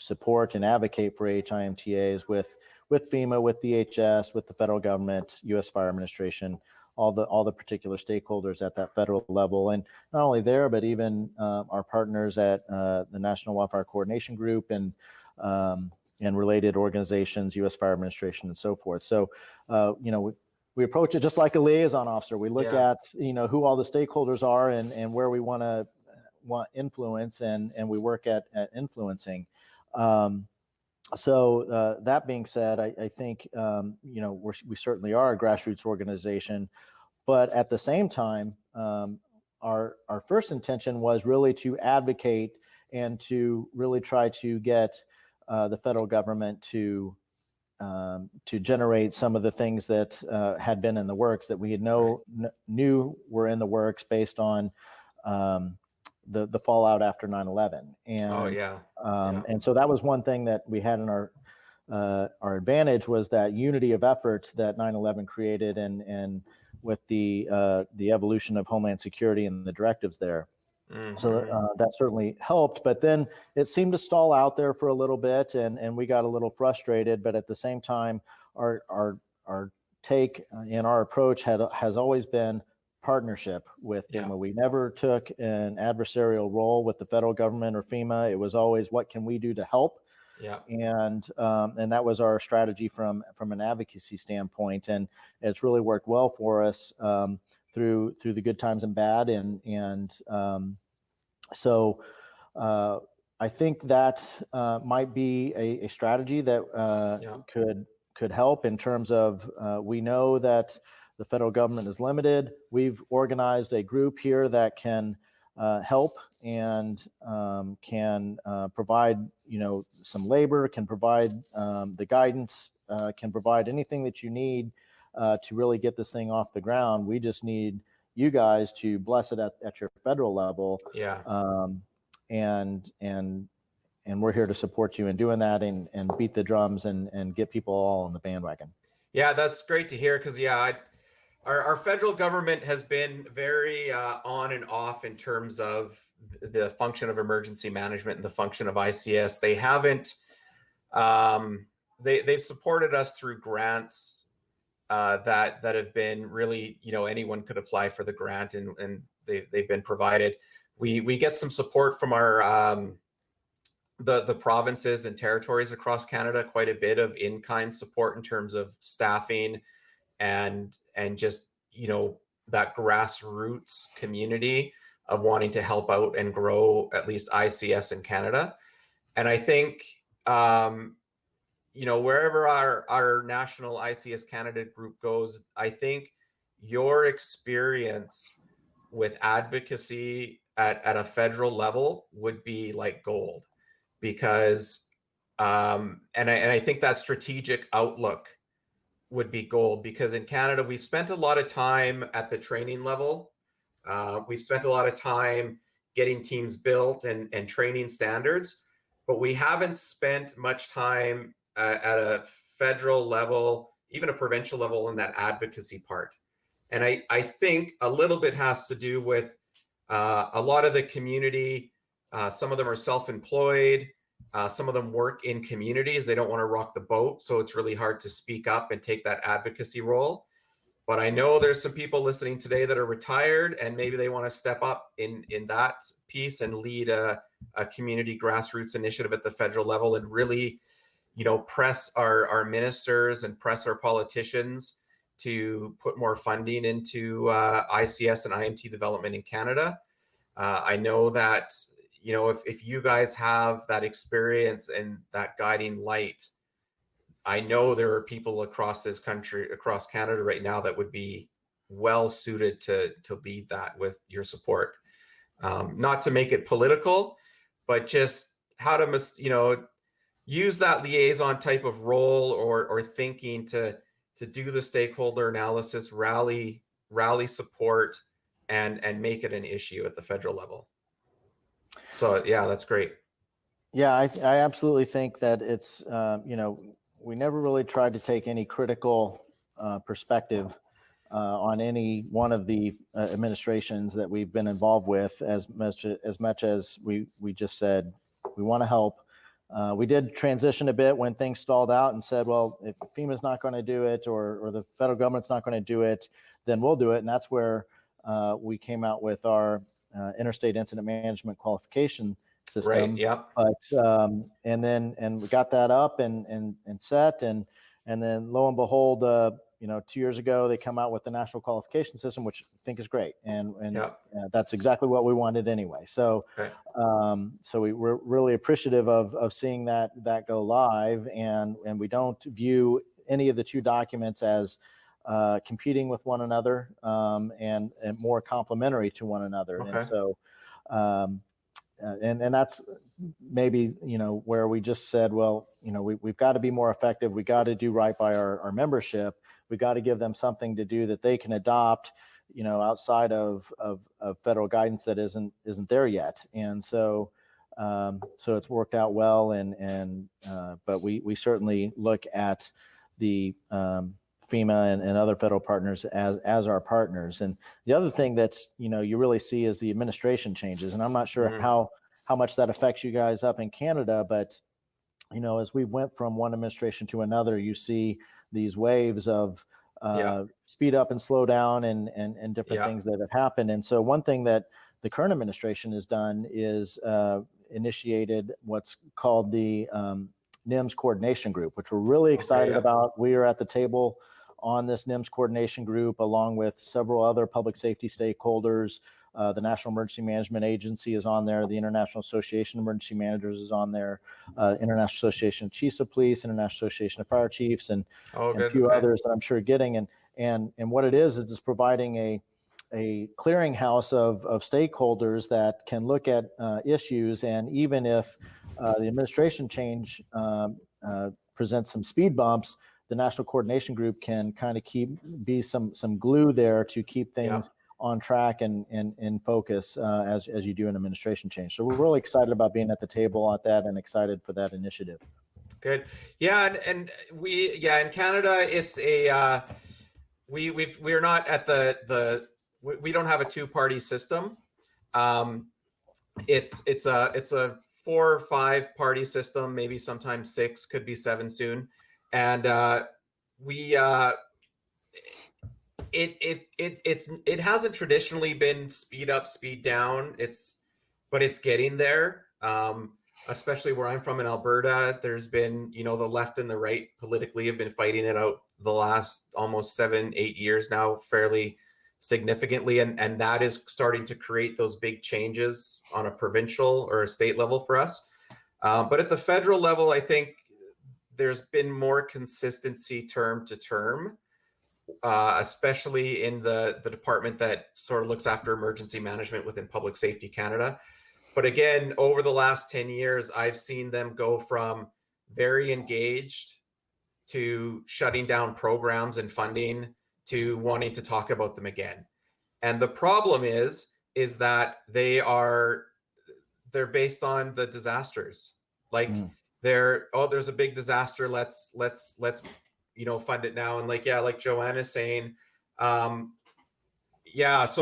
support and advocate for AHIMTAs with FEMA, with DHS, with the federal government, U.S. Fire Administration, all the particular stakeholders at that federal level. And not only there, but even our partners at the National Wildfire Coordination Group and related organizations, U.S. Fire Administration, and so forth. So, we approach it just like a liaison officer. We look at, who all the stakeholders are and where we want influence, and we work at influencing. So that being said, I think, we certainly are a grassroots organization, but at the same time, our first intention was really to advocate and to really try to get the federal government to generate some of the things that had been in the works that we had knew were in the works based on the fallout after 9/11. And and so that was one thing that we had in our advantage, was that unity of effort that 9/11 created, and with the evolution of Homeland Security and the directives there. Mm-hmm. So that certainly helped, but then it seemed to stall out there for a little bit, and we got a little frustrated. But at the same time, our take and our approach has always been partnership with FEMA. We never took an adversarial role with the federal government or FEMA. It was always, what can we do to help? And that was our strategy from an advocacy standpoint, and it's really worked well for us through the good times and bad. So I think that might be a strategy that could help in terms of, we know that the federal government is limited. We've organized a group here that can help and can provide, some labor, can provide the guidance, can provide anything that you need to really get this thing off the ground. We just need you guys to bless it at your federal level. And we're here to support you in doing that, and beat the drums and get people all on the bandwagon. Yeah, that's great to hear, because our federal government has been very on and off in terms of the function of emergency management and the function of ICS. They haven't, they've supported us through grants that have been really, anyone could apply for the grant, and they've been provided. We get some support from our the provinces and territories across Canada, quite a bit of in-kind support in terms of staffing and just that grassroots community of wanting to help out and grow at least ICS in Canada. And I think wherever our national ICS Canada group goes, I think your experience with advocacy at a federal level would be like gold, because and I think that strategic outlook would be gold, because in Canada we've spent a lot of time at the training level. We've spent a lot of time getting teams built and training standards, but we haven't spent much time at a federal level, even a provincial level, in that advocacy part. And I think a little bit has to do with a lot of the community. Some of them are self-employed. Some of them work in communities. They don't want to rock the boat, so it's really hard to speak up and take that advocacy role. But I know there's some people listening today that are retired, and maybe they want to step up in that piece and lead a community grassroots initiative at the federal level, and really, press our ministers and press our politicians to put more funding into ICS and IMT development in Canada. I know that, if you guys have that experience and that guiding light, I know there are people across this country, across Canada right now, that would be well suited to lead that with your support. Not to make it political, but just how to, use that liaison type of role or thinking to do the stakeholder analysis, rally support, and make it an issue at the federal level. So yeah, that's great. Yeah, I absolutely think that it's, we never really tried to take any critical perspective on any one of the administrations that we've been involved with, as much as we just said we want to help. We did transition a bit when things stalled out and said, well, if FEMA's not going to do it, or the federal government's not going to do it, then we'll do it. And that's where we came out with our interstate incident management qualification system. Right. Yeah. But and we got that up and set, and then lo and behold, 2 years ago they come out with the national qualification system, which I think is great, and that's exactly what we wanted anyway. So okay. So we're really appreciative of seeing that go live, and we don't view any of the two documents as competing with one another, and more complementary to one another. Okay. And so and that's maybe where we just said, well, we've got to be more effective. We got to do right by our membership. We got to give them something to do that they can adopt, outside of federal guidance that isn't there yet. And so so it's worked out well, but we certainly look at the FEMA and other federal partners as our partners. And the other thing that's, you really see is the administration changes. And I'm not sure how much that affects you guys up in Canada, but, as we went from one administration to another, you see these waves of speed up and slow down and different things that have happened. And so one thing that the current administration has done is initiated what's called the NIMS coordination group, which we're really excited about. We are at the table on this NIMS coordination group, along with several other public safety stakeholders. The National Emergency Management Agency is on there. The International Association of Emergency Managers is on there. International Association of Chiefs of Police, International Association of Fire Chiefs, and a few others that I'm sure getting. And what it is it's providing a clearinghouse of stakeholders that can look at issues, and even if the administration change presents some speed bumps, the National Coordination Group can kind of be some glue there to keep things on track and in focus as you do an administration change. So we're really excited about being at the table at that, and excited for that initiative. Good. Yeah, and we in Canada, it's a we're not at we don't have a two-party system. It's a 4 or 5 party system, maybe sometimes 6, could be 7 soon. And it hasn't traditionally been speed up, speed down. But it's getting there. Especially where I'm from in Alberta, there's been, the left and the right politically have been fighting it out the last almost 7-8 years now, fairly significantly, and that is starting to create those big changes on a provincial or a state level for us. But at the federal level, I think there's been more consistency term to term, especially in the department that sort of looks after emergency management within Public Safety Canada. But again, over the last 10 years, I've seen them go from very engaged to shutting down programs and funding to wanting to talk about them again. And the problem is that they're based on the disasters. Like there's a big disaster. Let's fund it now. And like Joanne is saying, so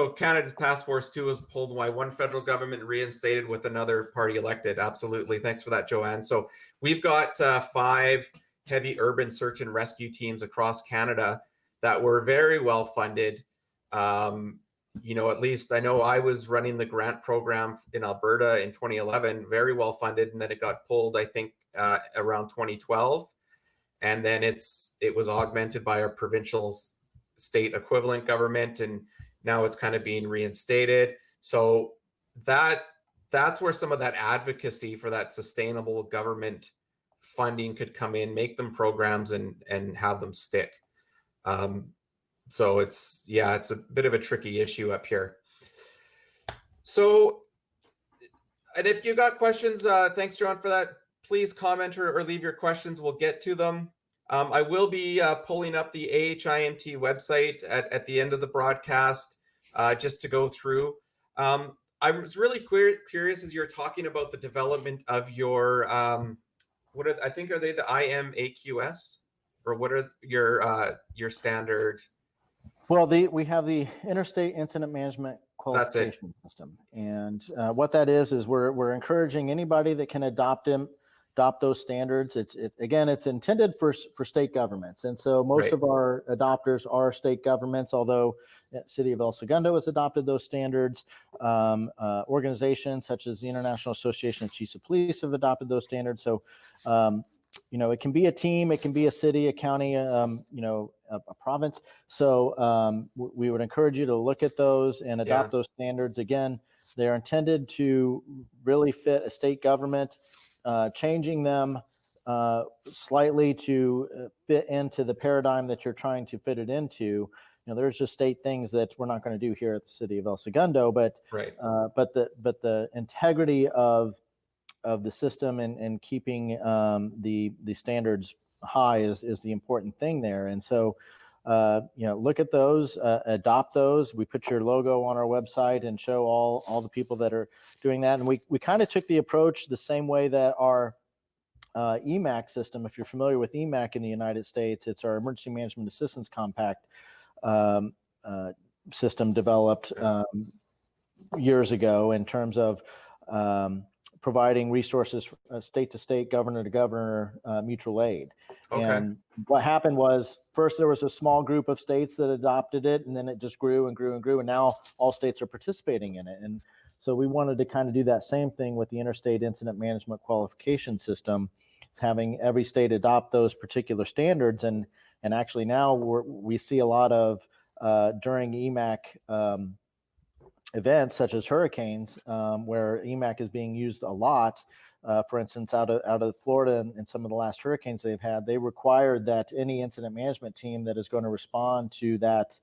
Canada Task Force 2 was pulled by one federal government reinstated with another party elected. Absolutely. Thanks for that, Joanne. So we've got 5 heavy urban search and rescue teams across Canada that were very well funded. At least I know I was running the grant program in Alberta in 2011, very well funded, and then it got pulled, I think, around 2012. And then it was augmented by our provincial state equivalent government, and now it's kind of being reinstated. So that's where some of that advocacy for that sustainable government funding could come in, make them programs and have them stick. So it's a bit of a tricky issue up here. So, and if you got questions, thanks, John, for that. Please comment or leave your questions. We'll get to them. I will be pulling up the AHIMT website at the end of the broadcast just to go through. I was really curious as you're talking about the development of your, I think are they the IMAQS, or what are your standard? Well, we have the Interstate Incident Management Qualification System, and what that is we're encouraging anybody that can adopt those standards. It's intended for state governments, and so most of our adopters are state governments. Although the City of El Segundo has adopted those standards, organizations such as the International Association of Chiefs of Police have adopted those standards. So, it can be a team, it can be a city, a county, a province. So we would encourage you to look at those and adopt those standards. Again, they're intended to really fit a state government. Changing them slightly to fit into the paradigm that you're trying to fit it into. There's just state things that we're not going to do here at the City of El Segundo, but the integrity of the system and keeping the standards high is the important thing there. And so look at those, adopt those. We put your logo on our website and show all the people that are doing that. And we kind of took the approach the same way that our EMAC system, if you're familiar with EMAC in the United States, it's our Emergency Management Assistance Compact system developed years ago in terms of providing resources state to state, governor to governor, mutual aid. Okay. And what happened was first there was a small group of states that adopted it, and then it just grew and grew and grew, and now all states are participating in it. And so we wanted to kind of do that same thing with the Interstate Incident Management Qualification System, having every state adopt those particular standards. And actually now we see a lot of during EMAC events such as hurricanes, where EMAC is being used a lot. For instance, out of Florida and some of the last hurricanes they've had, they required that any incident management team that is going to respond to that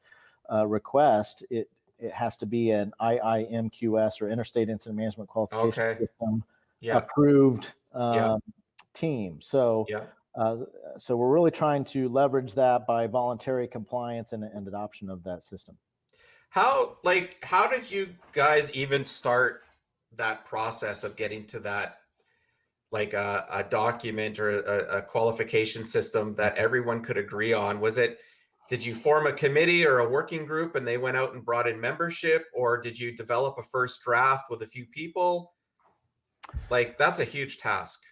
request, it has to be an IIMQS or Interstate Incident Management Qualification System approved team. So so we're really trying to leverage that by voluntary compliance and adoption of that system. How did you guys even start that process of getting to that, like a document or a qualification system that everyone could agree on? Did you form a committee or a working group and they went out and brought in membership, or did you develop a first draft with a few people? Like, that's a huge task.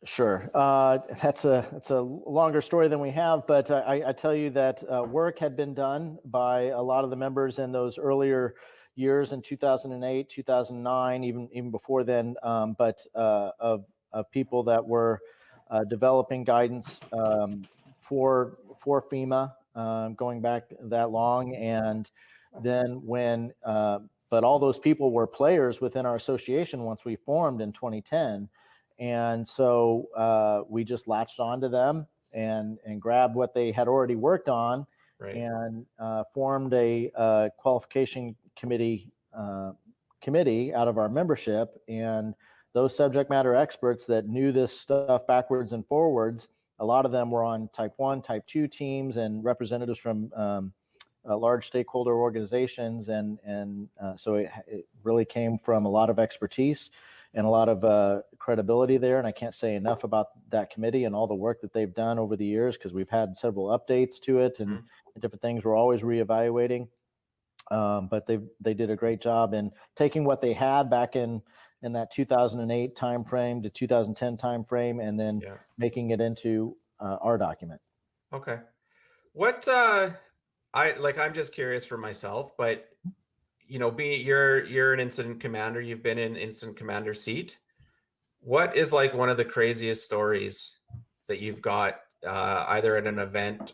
Sure. That's a longer story than we have, but I tell you that work had been done by a lot of the members in those earlier years in 2008, 2009, even before then, but of people that were developing guidance for FEMA going back that long. And then but all those people were players within our association once we formed in 2010. And so we just latched onto them and grabbed what they had already worked on, right, and formed a qualification committee out of our membership. And those subject matter experts that knew this stuff backwards and forwards, a lot of them were on type 1, type 2 teams and representatives from large stakeholder organizations. And so it really came from a lot of expertise and a lot of credibility there. And I can't say enough about that committee and all the work that they've done over the years, because we've had several updates to it and different things we're always reevaluating. But they did a great job in taking what they had back in that 2008 timeframe to 2010 timeframe, and then making it into our document. Okay. What I'm just curious for myself, but you're an incident commander, you've been in incident commander seat. What is like one of the craziest stories that you've got either at an event,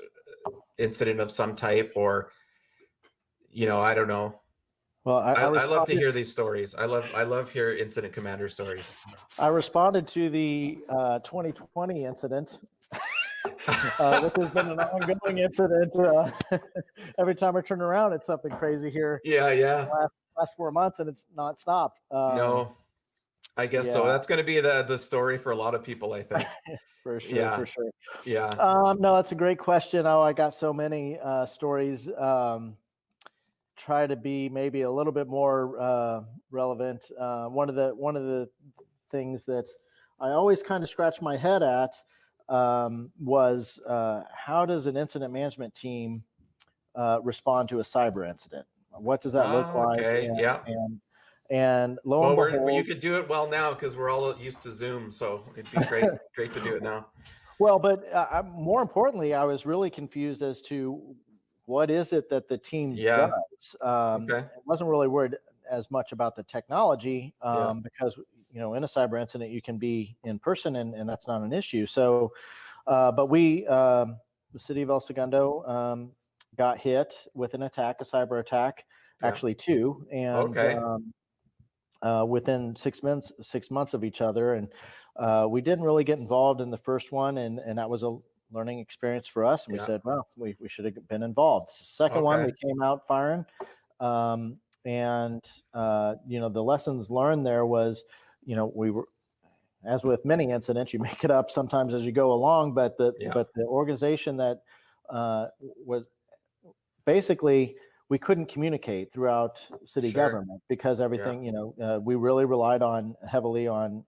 incident of some type, or I don't know. Well, I love to hear these stories. I love hear incident commander stories. I responded to the 2020 incident, which has been an ongoing incident. Every time I turn around, it's something crazy here. Yeah. Last 4 months, and it's not stopped. No, I guess so. That's going to be the story for a lot of people, I think. For sure. Yeah. No, that's a great question. Oh, I got so many stories. Try to be maybe a little bit more relevant. One of the things that I always kind of scratch my head at was how does an incident management team respond to a cyber incident? What does that look like? Okay. And lo and behold, you could do it well now because we're all used to Zoom, so it'd be great to do it now. Well, but more importantly, I was really confused as to what is it that the team does. I wasn't really worried as much about the technology because in a cyber incident you can be in person and that's not an issue. So, but we, the city of El Segundo, got hit with an attack, a cyber attack, actually 2, and within 6 months of each other. And we didn't really get involved in the first one, and that was a learning experience for us. And we said, well, we should have been involved. The second one, we came out firing. And the lessons learned there was, we were, as with many incidents, you make it up sometimes as you go along, but the organization that was basically, we couldn't communicate throughout city government because everything, we really relied heavily on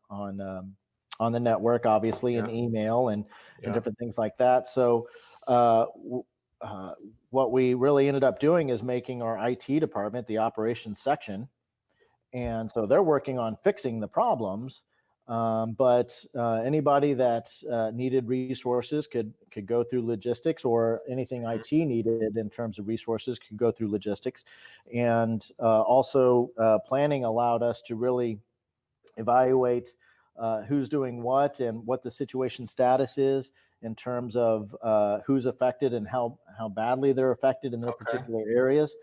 the network, obviously, and email and different things like that. So what we really ended up doing is making our IT department the operations section. And so they're working on fixing the problems. But anybody that needed resources could go through logistics, or anything IT needed in terms of resources could go through logistics. And also planning allowed us to really evaluate who's doing what and what the situation status is in terms of who's affected and how badly they're affected in their particular areas.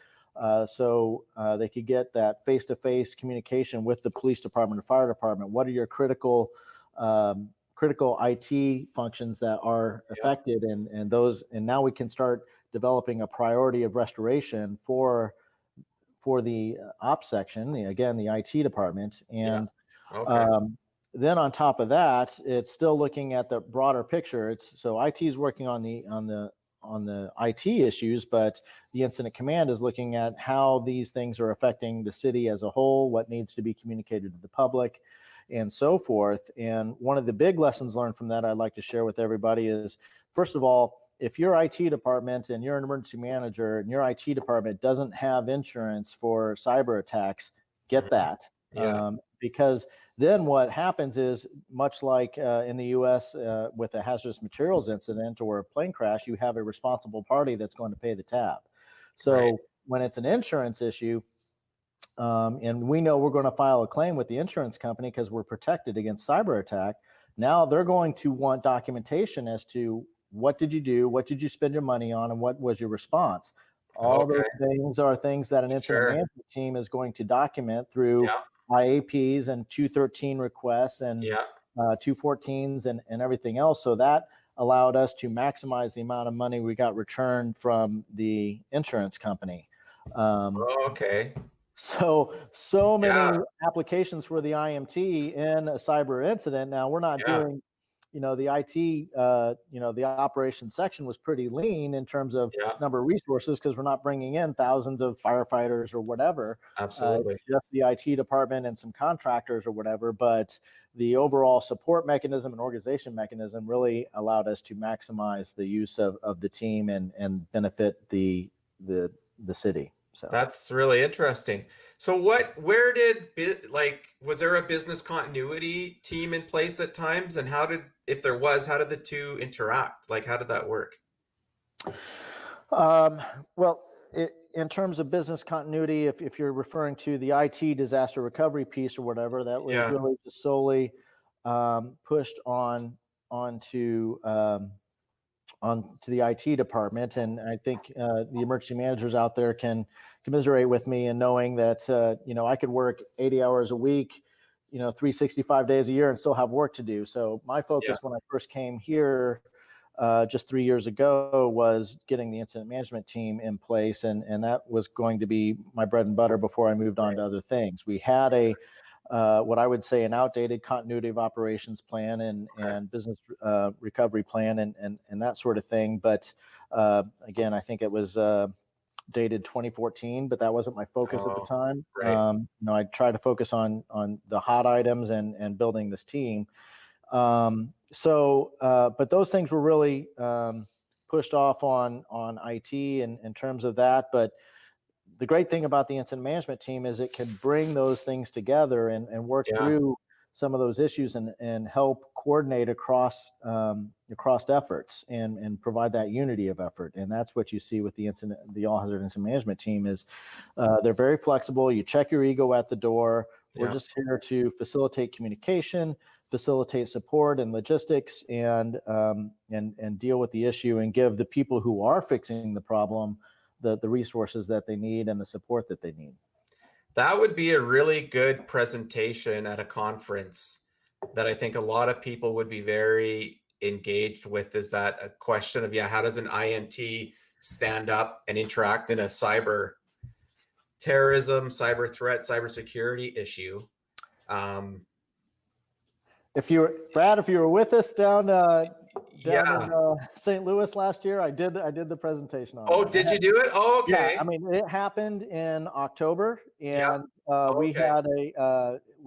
So they could get that face-to-face communication with the police department or fire department. What are your critical IT functions that are affected, and those, and now we can start developing a priority of restoration for the ops section, the IT department. And then on top of that, it's still looking at the broader picture. So IT is working on the IT issues, but the incident command is looking at how these things are affecting the city as a whole, what needs to be communicated to the public, and so forth. And one of the big lessons learned from that I'd like to share with everybody is, first of all, if your IT department and you're an emergency manager and your IT department doesn't have insurance for cyber attacks, get that. Yeah. Because then what happens is, much like in the US with a hazardous materials incident or a plane crash, you have a responsible party that's going to pay the tab. So Right. when it's an insurance issue, and we know we're going to file a claim with the insurance company because we're protected against cyber attack, now they're going to want documentation as to what did you do, what did you spend your money on, and what was your response. All those Okay. things are things that an incident Sure. management team is going to document through Yeah. IAPs and 213 requests and Yeah. 214s and everything else. So that allowed us to maximize the amount of money we got returned from the insurance company. Okay. So many Yeah. applications for the IMT in a cyber incident. Now we're not Yeah. doing, the IT, the operations section was pretty lean in terms of Yeah. number of resources because we're not bringing in thousands of firefighters or whatever. Absolutely. Just the IT department and some contractors or whatever. But the overall support mechanism and organization mechanism really allowed us to maximize the use of the team and benefit the city. So That's really interesting. So was there a business continuity team in place at times? And if there was, how did the two interact? Like, how did that work? Well, in terms of business continuity, if you're referring to the IT disaster recovery piece or whatever, that was Yeah. really just solely pushed onto the IT department. And I think the emergency managers out there can commiserate with me in knowing that I could work 80 hours a week, 365 days a year and still have work to do. So my Yeah. focus when I first came here just 3 years ago was getting the incident management team in place, and that was going to be my bread and butter before I moved on to other things. We had what I would say an outdated continuity of operations plan and business recovery plan and that sort of thing. But again, I think it was dated 2014, but that wasn't my focus at the time. Right. I tried to focus on the hot items and building this team. But those things were really pushed off on IT in terms of that. But the great thing about the incident management team is it can bring those things together and work Yeah. through some of those issues and help coordinate across efforts and provide that unity of effort. And that's what you see with the all hazard incident management team is they're very flexible. You check your ego at the door. We're just here to facilitate communication, facilitate support and logistics, and deal with the issue and give the people who are fixing the problem the resources that they need and the support that they need. That would be a really good presentation at a conference that I think a lot of people would be very engaged with, is that a question of, how does an IMT stand up and interact in a cyber terrorism, cyber threat, cyber security issue? If you were with us down Yeah. in St. Louis last year, I did the presentation on. Oh, did you do it? Oh, okay. Yeah, I mean, it happened in October, and we Okay.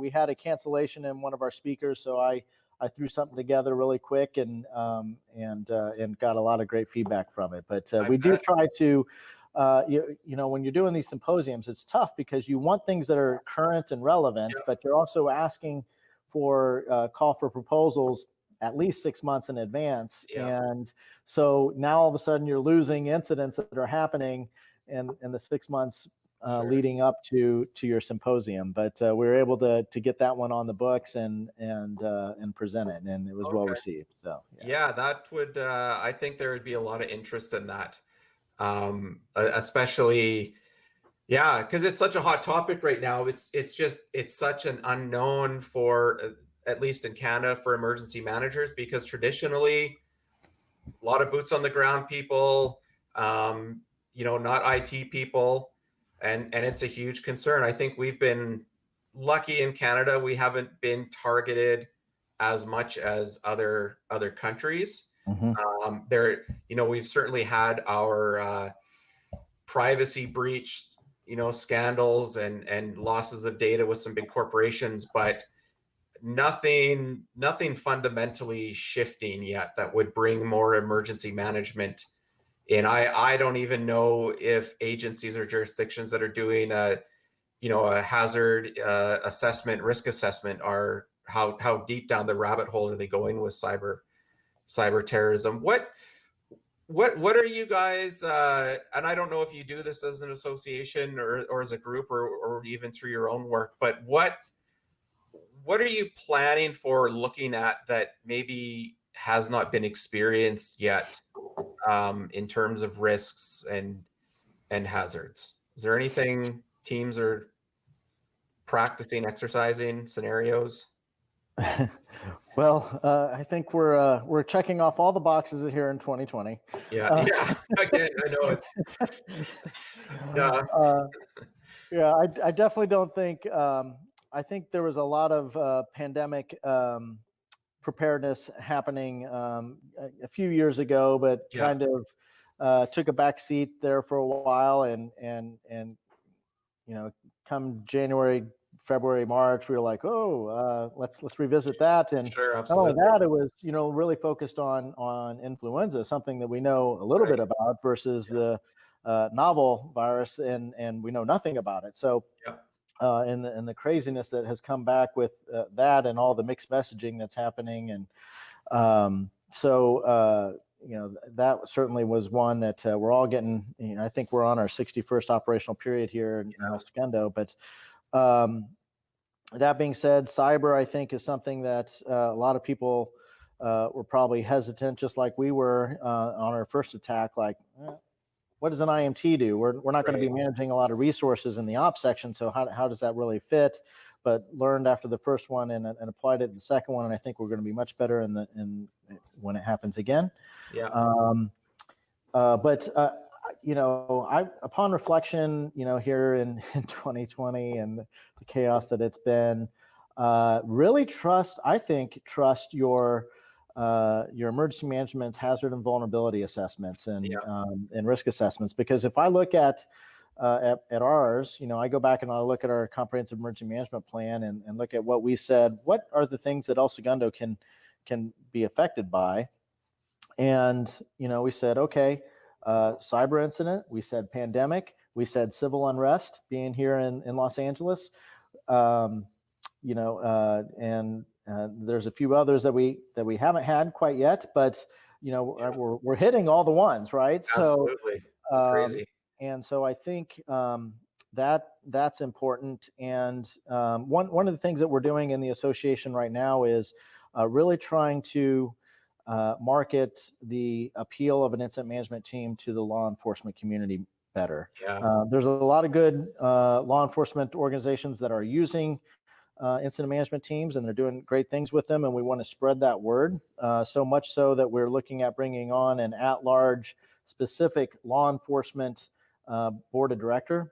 had a cancellation in one of our speakers, so I threw something together really quick and got a lot of great feedback from it. But we do try to, when you're doing these symposiums, it's tough because you want things that are current and relevant, but you're also asking for call for proposals at least 6 months in advance. And so now all of a sudden you're losing incidents that are happening in the 6 months leading up to your symposium. But we were able to get that one on the books and present it, and it was well received. So that would I think there would be a lot of interest in that, especially because it's such a hot topic right now. It's such an unknown for at least in Canada for emergency managers, because traditionally a lot of boots on the ground people, not IT people, and it's a huge concern. I think we've been lucky in Canada; we haven't been targeted as much as other countries. We've certainly had our privacy breach, scandals and losses of data with some big corporations, but nothing fundamentally shifting yet that would bring more emergency management in. I don't even know if agencies or jurisdictions that are doing a a hazard assessment, risk assessment, are how deep down the rabbit hole are they going with cyber terrorism? What are you guys, and I don't know if you do this as an association or as a group or even through your own work, but what are you planning for, looking at that maybe has not been experienced yet, in terms of risks and hazards? Is there anything teams are practicing, exercising, scenarios? Well, I think we're checking off all the boxes here in 2020. Yeah, again, I know it's yeah. Yeah, I definitely don't think. I think there was a lot of pandemic preparedness happening a few years ago, but kind of took a back seat there for a while, and come January, February, March, we were like, let's revisit that. And Sure, not only absolutely. that, it was really focused on influenza, something that we know a little bit about, versus the novel virus, and we know nothing about it. So and the craziness that has come back with that, and all the mixed messaging that's happening, and that certainly was one that we're all getting. I think we're on our 61st operational period here in El Segundo. But that being said, cyber, I think, is something that a lot of people were probably hesitant, just like we were on our first attack. Like, what does an IMT do? We're not going to be managing a lot of resources in the ops section, so how does that really fit? But learned after the first one and applied it in the second one, and I think we're going to be much better in when it happens again. Yeah. But upon reflection, here in 2020 and the chaos that it's been, really trust your emergency management's hazard and vulnerability assessments and risk assessments. Because if I look at ours, I go back and I look at our comprehensive emergency management plan and look at what we said, what are the things that El Segundo can be affected by. And, we said, okay, cyber incident, we said pandemic, we said civil unrest being here in Los Angeles, and there's a few others that we haven't had quite yet, but we're hitting all the ones, right? Absolutely. It's crazy. And so I think that's important. And one of the things that we're doing in the association right now is really trying to market the appeal of an incident management team to the law enforcement community better. There's a lot of good law enforcement organizations that are using incident management teams, and they're doing great things with them, and we want to spread that word, so much so that we're looking at bringing on an at-large specific law enforcement board of director.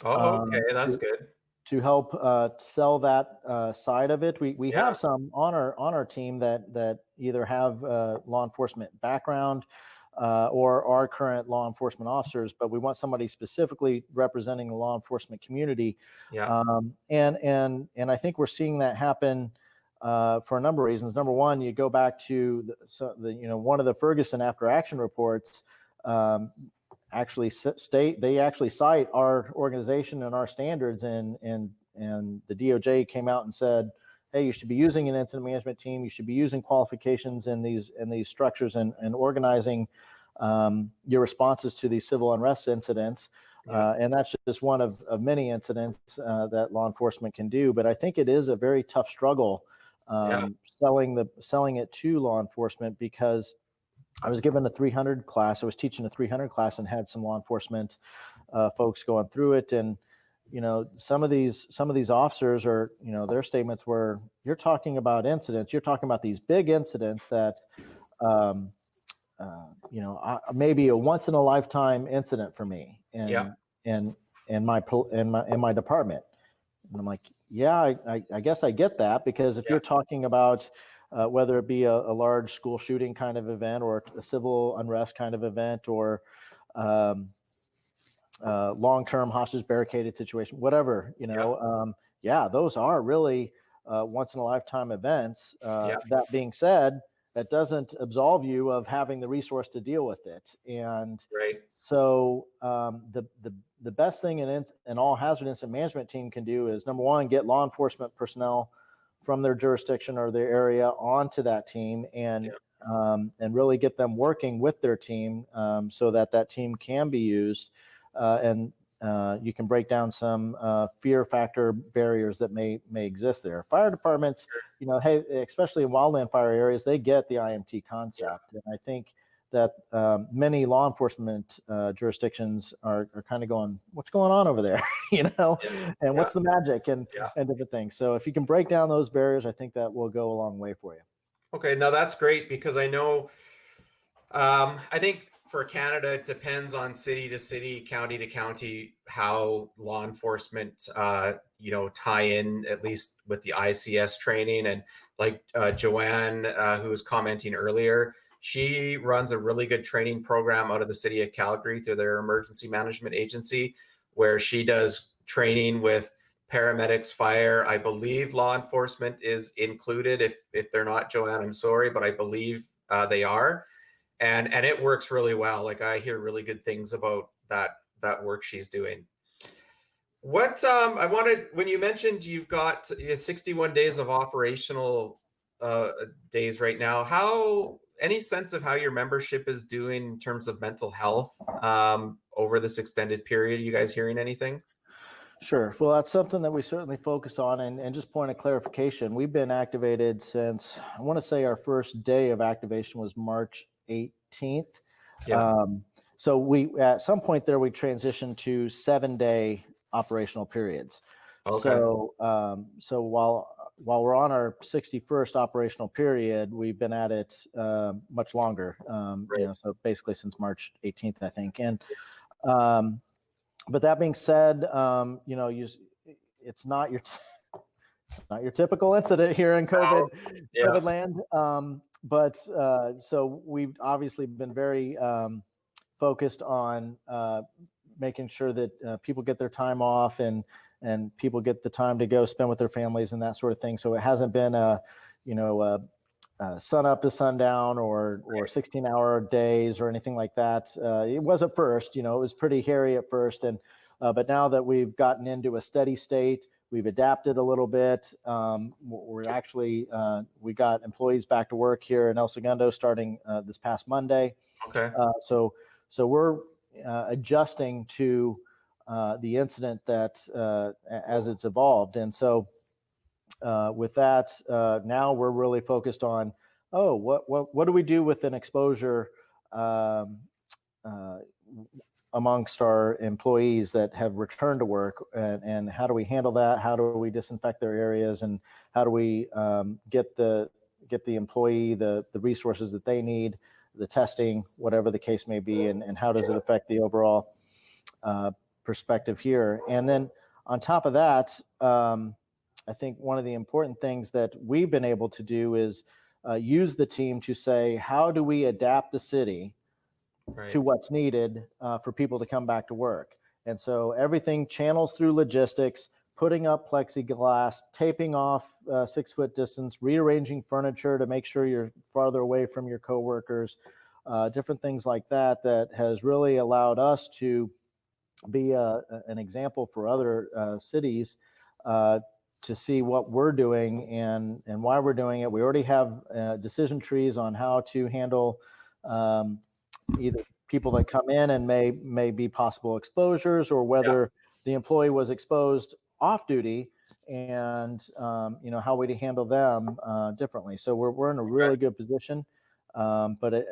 Okay, that's good. To help sell that side of it. We have some on our team that either have law enforcement background or are current law enforcement officers, but we want somebody specifically representing the law enforcement community. And I think we're seeing that happen for a number of reasons. Number one, you go back to one of the Ferguson after action reports. Actually cite our organization and our standards, and the DOJ came out and said, hey, you should be using an incident management team. You should be using qualifications in these structures and organizing your responses to these civil unrest incidents. And that's just one of many incidents that law enforcement can do. But I think it is a very tough struggle selling it to law enforcement, because I was given a 300 class. I was teaching a 300 class and had some law enforcement folks going through it. And, some of these officers are, their statements were, you're talking about incidents. You're talking about these big incidents that, maybe a once in a lifetime incident for me and my department. And I'm like, I guess I get that, because if you're talking about whether it be a large school shooting kind of event, or a civil unrest kind of event, or long-term hostage barricaded situation, whatever, those are really once in a lifetime events. That being said, that doesn't absolve you of having the resource to deal with it. And Right. so the best thing an all hazard incident management team can do is, number one, get law enforcement personnel from their jurisdiction or their area onto that team, and really get them working with their team, so that team can be used, and you can break down some fear factor barriers that may exist there. Fire departments, hey, especially in wildland fire areas, they get the IMT concept, and I think that many law enforcement jurisdictions are kind of going, what's going on over there, and what's the magic and different things. So if you can break down those barriers, I think that will go a long way for you. Okay, now that's great, because I know, I think for Canada, it depends on city to city, county to county, how law enforcement, tie in, at least with the ICS training. And like Joanne, who was commenting earlier, she runs a really good training program out of the city of Calgary through their emergency management agency, where she does training with paramedics, fire. I believe law enforcement is included. If they're not, Joanne, I'm sorry, but I believe they are. And it works really well. Like, I hear really good things about that work she's doing. What I wanted, when you mentioned you've got 61 days of operational days right now, any sense of how your membership is doing in terms of mental health over this extended period? Are you guys hearing anything? Sure. Well, that's something that we certainly focus on. And just point of clarification, we've been activated since, I want to say our first day of activation was March 18th. Yeah. So we, at some point there, we transitioned to 7-day operational periods. Okay. So while we're on our 61st operational period, we've been at it much longer. So basically since March 18th, I think. And but that being said, it's not your typical incident here in COVID land. But so we've obviously been very focused on making sure that people get their time off and people get the time to go spend with their families and that sort of thing. So it hasn't been sun up to sundown or 16-hour days or anything like that. It was at first, it was pretty hairy at first. And but now that we've gotten into a steady state, we've adapted a little bit. We're actually, we got employees back to work here in El Segundo starting this past Monday. Okay. So we're adjusting to the incident that as it's evolved. And so with that, now we're really focused on, what do we do with an exposure amongst our employees that have returned to work, and how do we handle that? How do we disinfect their areas, and how do we get the employee the resources that they need, the testing, whatever the case may be, and how does it affect the overall perspective here? And then on top of that, I think one of the important things that we've been able to do is use the team to say, how do we adapt the city to what's needed for people to come back to work? And so everything channels through logistics, putting up plexiglass, taping off 6-foot distance, rearranging furniture to make sure you're farther away from your coworkers, different things like that has really allowed us to be an example for other cities to see what we're doing and why we're doing it. We already have decision trees on how to handle either people that come in and may be possible exposures, or whether the employee was exposed off duty, and how we handle them differently. So we're in a really good position, but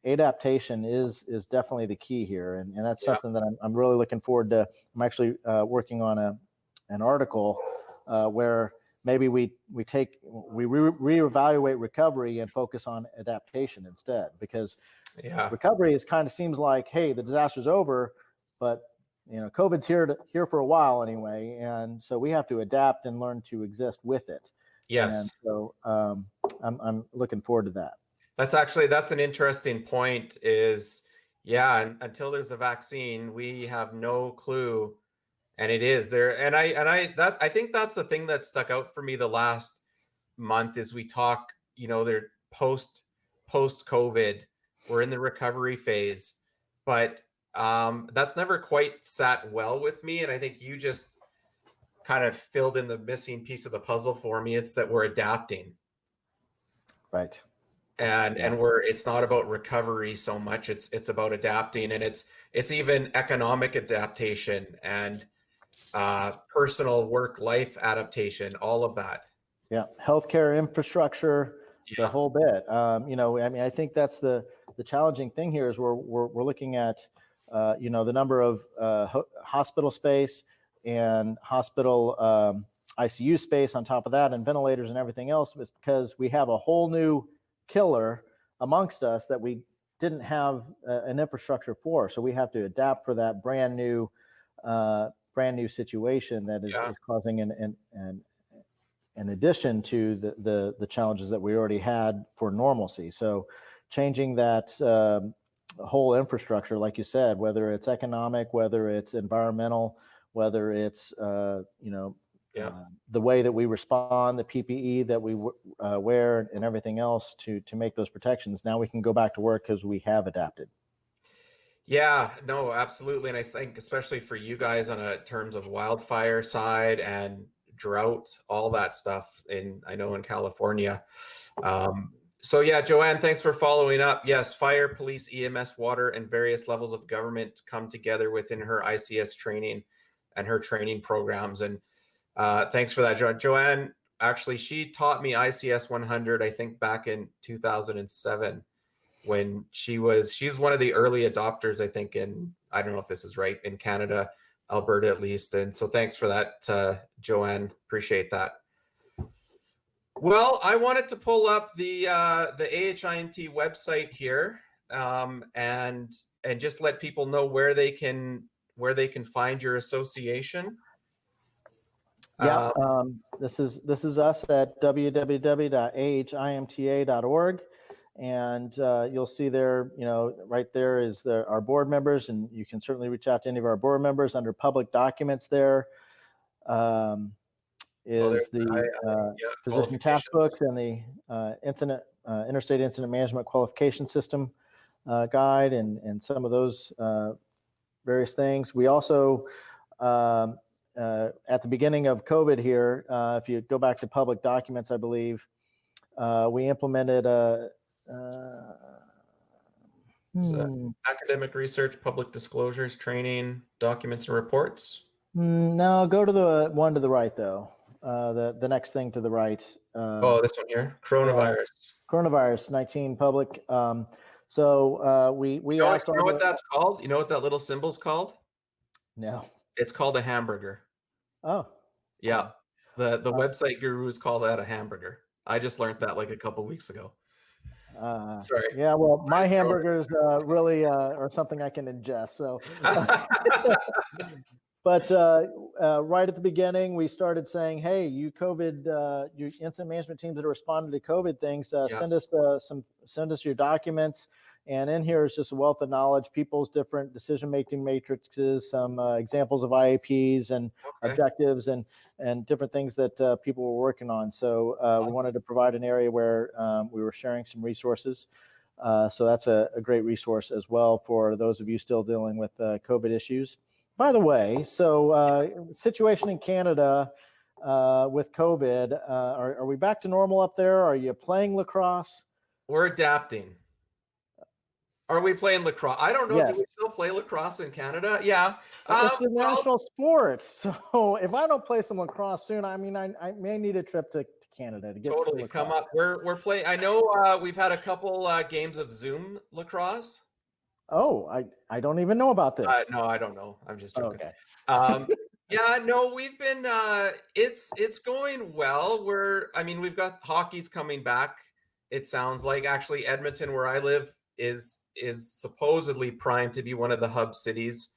adaptation is definitely the key here, and that's something that I'm really looking forward to. I'm actually working on an article where maybe we reevaluate recovery and focus on adaptation instead, because recovery is kind of seems like, hey, the disaster's over, but COVID's here for a while anyway, and so we have to adapt and learn to exist with it. Yes. And so I'm looking forward to that. That's an interesting point. Until there's a vaccine, we have no clue. And it is there. And I think that's the thing that stuck out for me the last month is we talk, they're post post-COVID. We're in the recovery phase, but that's never quite sat well with me. And I think you just kind of filled in the missing piece of the puzzle for me. It's that we're adapting. Right. And it's not about recovery so much. It's about adapting, and it's even economic adaptation and personal work-life adaptation, all of that. Yeah, healthcare infrastructure, the whole bit. I think that's the challenging thing here is we're looking at, the number of hospital space and hospital ICU space on top of that, and ventilators and everything else, is because we have a whole new killer amongst us that we didn't have an infrastructure for. So we have to adapt for that brand new situation that is causing an addition to the challenges that we already had for normalcy. So changing that whole infrastructure, like you said, whether it's economic, whether it's environmental, whether it's the way that we respond, the PPE that we wear, and everything else to make those protections. Now we can go back to work because we have adapted. Yeah, no, absolutely. And I think especially for you guys on a terms of wildfire side and drought, all that stuff I know in California. So yeah, Joanne, thanks for following up. Yes, fire, police, EMS, water, and various levels of government come together within her ICS training and her training programs. And thanks for that, Joanne. Actually, she taught me ICS 100, I think back in 2007 when she's one of the early adopters, I think, I don't know if this is right, in Canada, Alberta at least. And so thanks for that, Joanne. Appreciate that. Well, I wanted to pull up the AHIMT website here and just let people know where they can find your association. Yeah, this is us at www.ahimta.org, and you'll see there, right there is our board members, and you can certainly reach out to any of our board members. Under public documents there is the position task books and the interstate incident management qualification system guide and some of those various things. We also at the beginning of COVID here, if you go back to public documents, I believe we implemented academic research, public disclosures, training, documents and reports. No, go to the one to the right though. The next thing to the right. Oh, this one here, coronavirus. Coronavirus 19 public. So we asked. You know what that's called? You know what that little symbol's called? No. It's called a hamburger. Oh. Yeah. The website gurus call that a hamburger. I just learned that like a couple weeks ago. Sorry. Yeah, well, my hamburgers really are something I can ingest. So, but right at the beginning, we started saying, "Hey, you COVID, you incident management teams that are responding to COVID things, send us your documents." And in here is just a wealth of knowledge, people's different decision-making matrices, some examples of IAPs and objectives and different things that people were working on. So we wanted to provide an area where we were sharing some resources. So that's a great resource as well for those of you still dealing with COVID issues. By the way, so situation in Canada with COVID, are we back to normal up there? Are you playing lacrosse? We're adapting. Are we playing lacrosse? I don't know. Yes. Do we still play lacrosse in Canada? Yeah. It's a national sport. So if I don't play some lacrosse soon, I mean, I may need a trip to Canada to get totally come up. We're playing. I know we've had a couple games of Zoom lacrosse. Oh, I don't even know about this. No, I don't know. I'm just joking. Okay. Yeah, no, we've been. It's going well. We've got hockey's coming back. It sounds like actually Edmonton, where I live, is supposedly primed to be one of the hub cities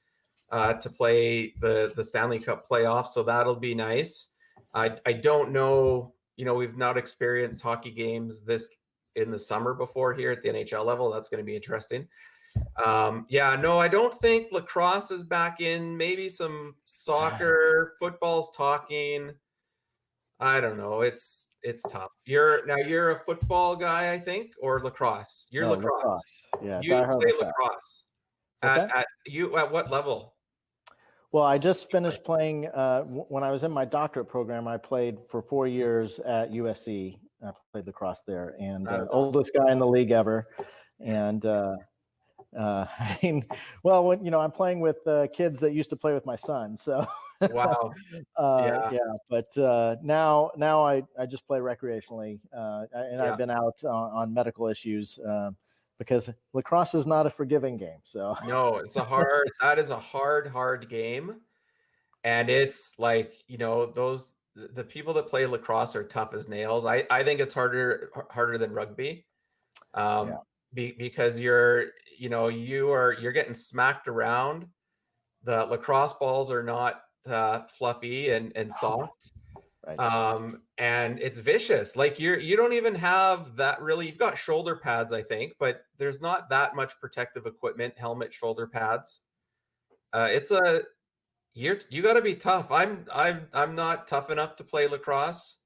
to play the Stanley Cup playoffs. So that'll be nice. I don't know, we've not experienced hockey games this in the summer before here at the NHL level. That's going to be interesting. No, I don't think lacrosse is back in. Maybe some soccer, football's talking. I don't know. It's tough. You're a football guy, I think, or lacrosse. You're No, lacrosse. lacrosse. Yeah, You diehard play lacrosse. lacrosse. What's that? At what level? Well, I just finished playing. When I was in my doctorate program, I played for 4 years at USC. I played lacrosse there, and That is oldest guy in the league ever. And I mean, well, when I'm playing with kids that used to play with my son, so Wow. Yeah. yeah. But now I just play recreationally, and I've been out on medical issues because lacrosse is not a forgiving game. So No, that is a hard game. And it's like, the people that play lacrosse are tough as nails. I think it's harder than rugby. yeah, Because you're getting smacked around. The lacrosse balls are not fluffy and soft. right, And it's vicious. Like you don't even have that really. You've got shoulder pads, I think, but there's not that much protective equipment, helmet, shoulder pads. It's a you got to be tough. I'm not tough enough to play lacrosse.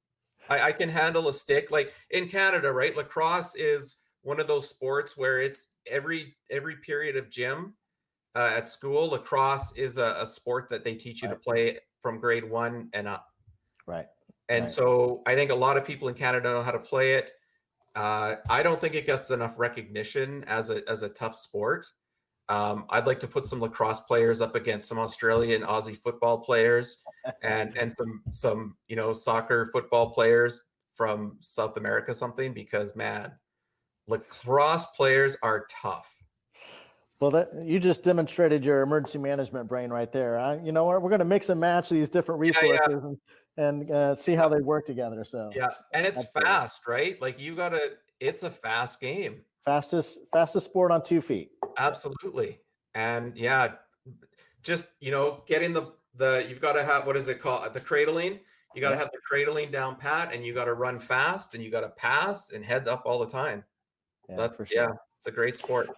I can handle a stick. Like in Canada, right? Lacrosse is one of those sports where it's every period of gym at school. Lacrosse is a sport that they teach you to right, play from grade 1 and up. right, And right. so I think a lot of people in Canada know how to play it. I don't think it gets enough recognition as a tough sport. I'd like to put some lacrosse players up against some Australian, Aussie football players, and some soccer football players from South America, something, because man, lacrosse players are tough. Well, you just demonstrated your emergency management brain right there. You know what? We're going to mix and match these different resources and see how they work together. So Yeah, and it's absolutely. fast, right? Like it's a fast game. Fastest sport on 2 feet. Absolutely. And yeah, just getting you've got to have, what is it called, the cradling. You got to have the cradling down pat, and you got to run fast, and you got to pass and heads up all the time. Yeah, for sure. It's a great sport.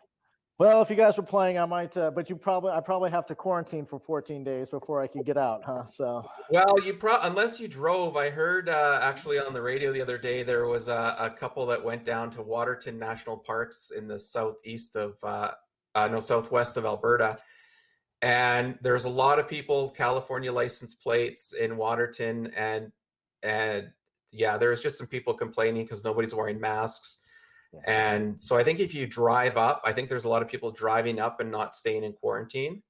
Well, if you guys were playing, I might, but I probably have to quarantine for 14 days before I could get out, huh? So. Well, unless you drove. I heard actually on the radio the other day there was a couple that went down to Waterton National Parks in the southwest of Alberta, and there's a lot of people, California license plates in Waterton, and yeah, there's just some people complaining because nobody's wearing masks. Yeah. And so I think if you drive up, I think there's a lot of people driving up and not staying in quarantine.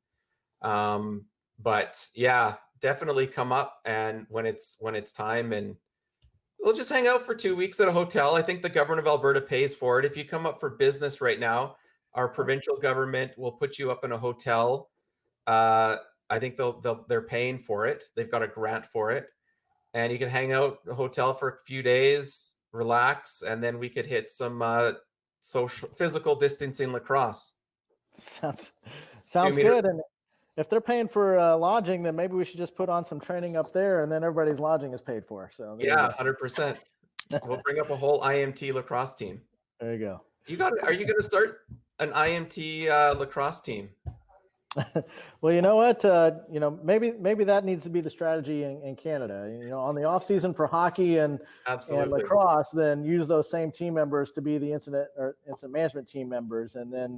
But yeah, definitely come up, and when it's time, and we'll just hang out for 2 weeks at a hotel. I think the government of Alberta pays for it. If you come up for business right now, our provincial government will put you up in a hotel. I think they're paying for it. They've got a grant for it, and you can hang out at a hotel for a few days, relax, and then we could hit some social physical distancing lacrosse. Sounds good. And if they're paying for lodging, then maybe we should just put on some training up there, and then everybody's lodging is paid for. So yeah, 100%. We'll bring up a whole IMT lacrosse team. There you go. Are you going to start an IMT lacrosse team? Well, you know what? Maybe that needs to be the strategy in Canada. On the off season for hockey and lacrosse, then use those same team members to be the incident management team members, and then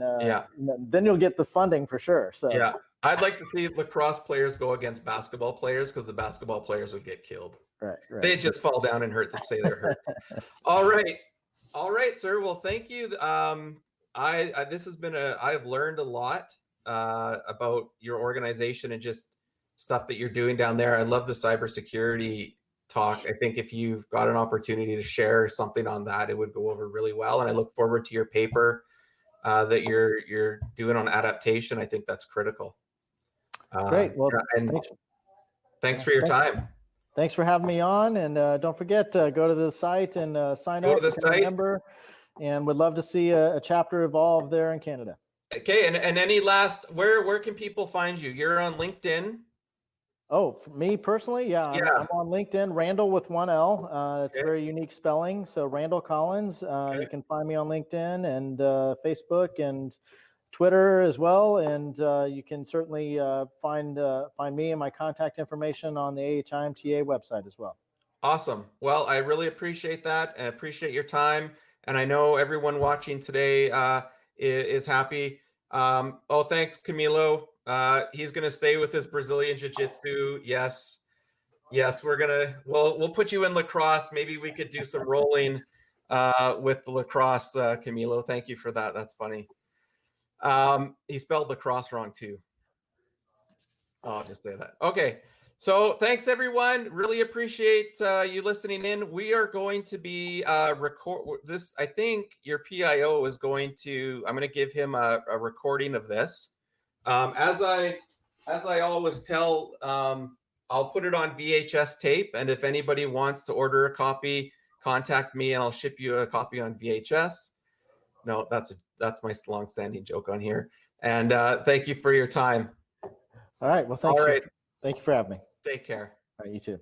then you'll get the funding for sure. So yeah, I'd like to see lacrosse players go against basketball players, because the basketball players would get killed. Right. They just fall down and hurt. They say they're hurt. All right, sir. Well, thank you. This has been I've learned a lot about your organization and just stuff that you're doing down there. I love the cybersecurity talk. I think if you've got an opportunity to share something on that, it would go over really well. And I look forward to your paper that you're doing on adaptation. I think that's critical. Great. Well, thanks for your time. Thanks for having me on. And don't forget to go to the site and sign up, become a member, and would love to see a chapter evolve there in Canada. Okay, and any last, where can people find you? You're on LinkedIn. Oh, for me personally, yeah. I'm on LinkedIn, Randal with 1 L. It's very unique spelling. So Randal Collins. You can find me on LinkedIn and Facebook and Twitter as well. And you can certainly find me and my contact information on the AHIMTA website as well. Awesome. Well, I really appreciate that. I appreciate your time. And I know everyone watching today is happy. Oh, thanks, Camilo. He's going to stay with his Brazilian Jiu-Jitsu. Yes. Yes, we'll put you in lacrosse. Maybe we could do some rolling with the lacrosse, Camilo. Thank you for that. That's funny. He spelled lacrosse wrong too. I'll just say that. Okay. So thanks everyone. Really appreciate you listening in. We are going to be record this. I think your PIO is going to. I'm going to give him a recording of this. As I always tell, I'll put it on VHS tape, and if anybody wants to order a copy, contact me, and I'll ship you a copy on VHS. No, that's my long-standing joke on here. And thank you for your time. All right. Well, thank you. All right. Thank you for having me. Take care. All right. You too.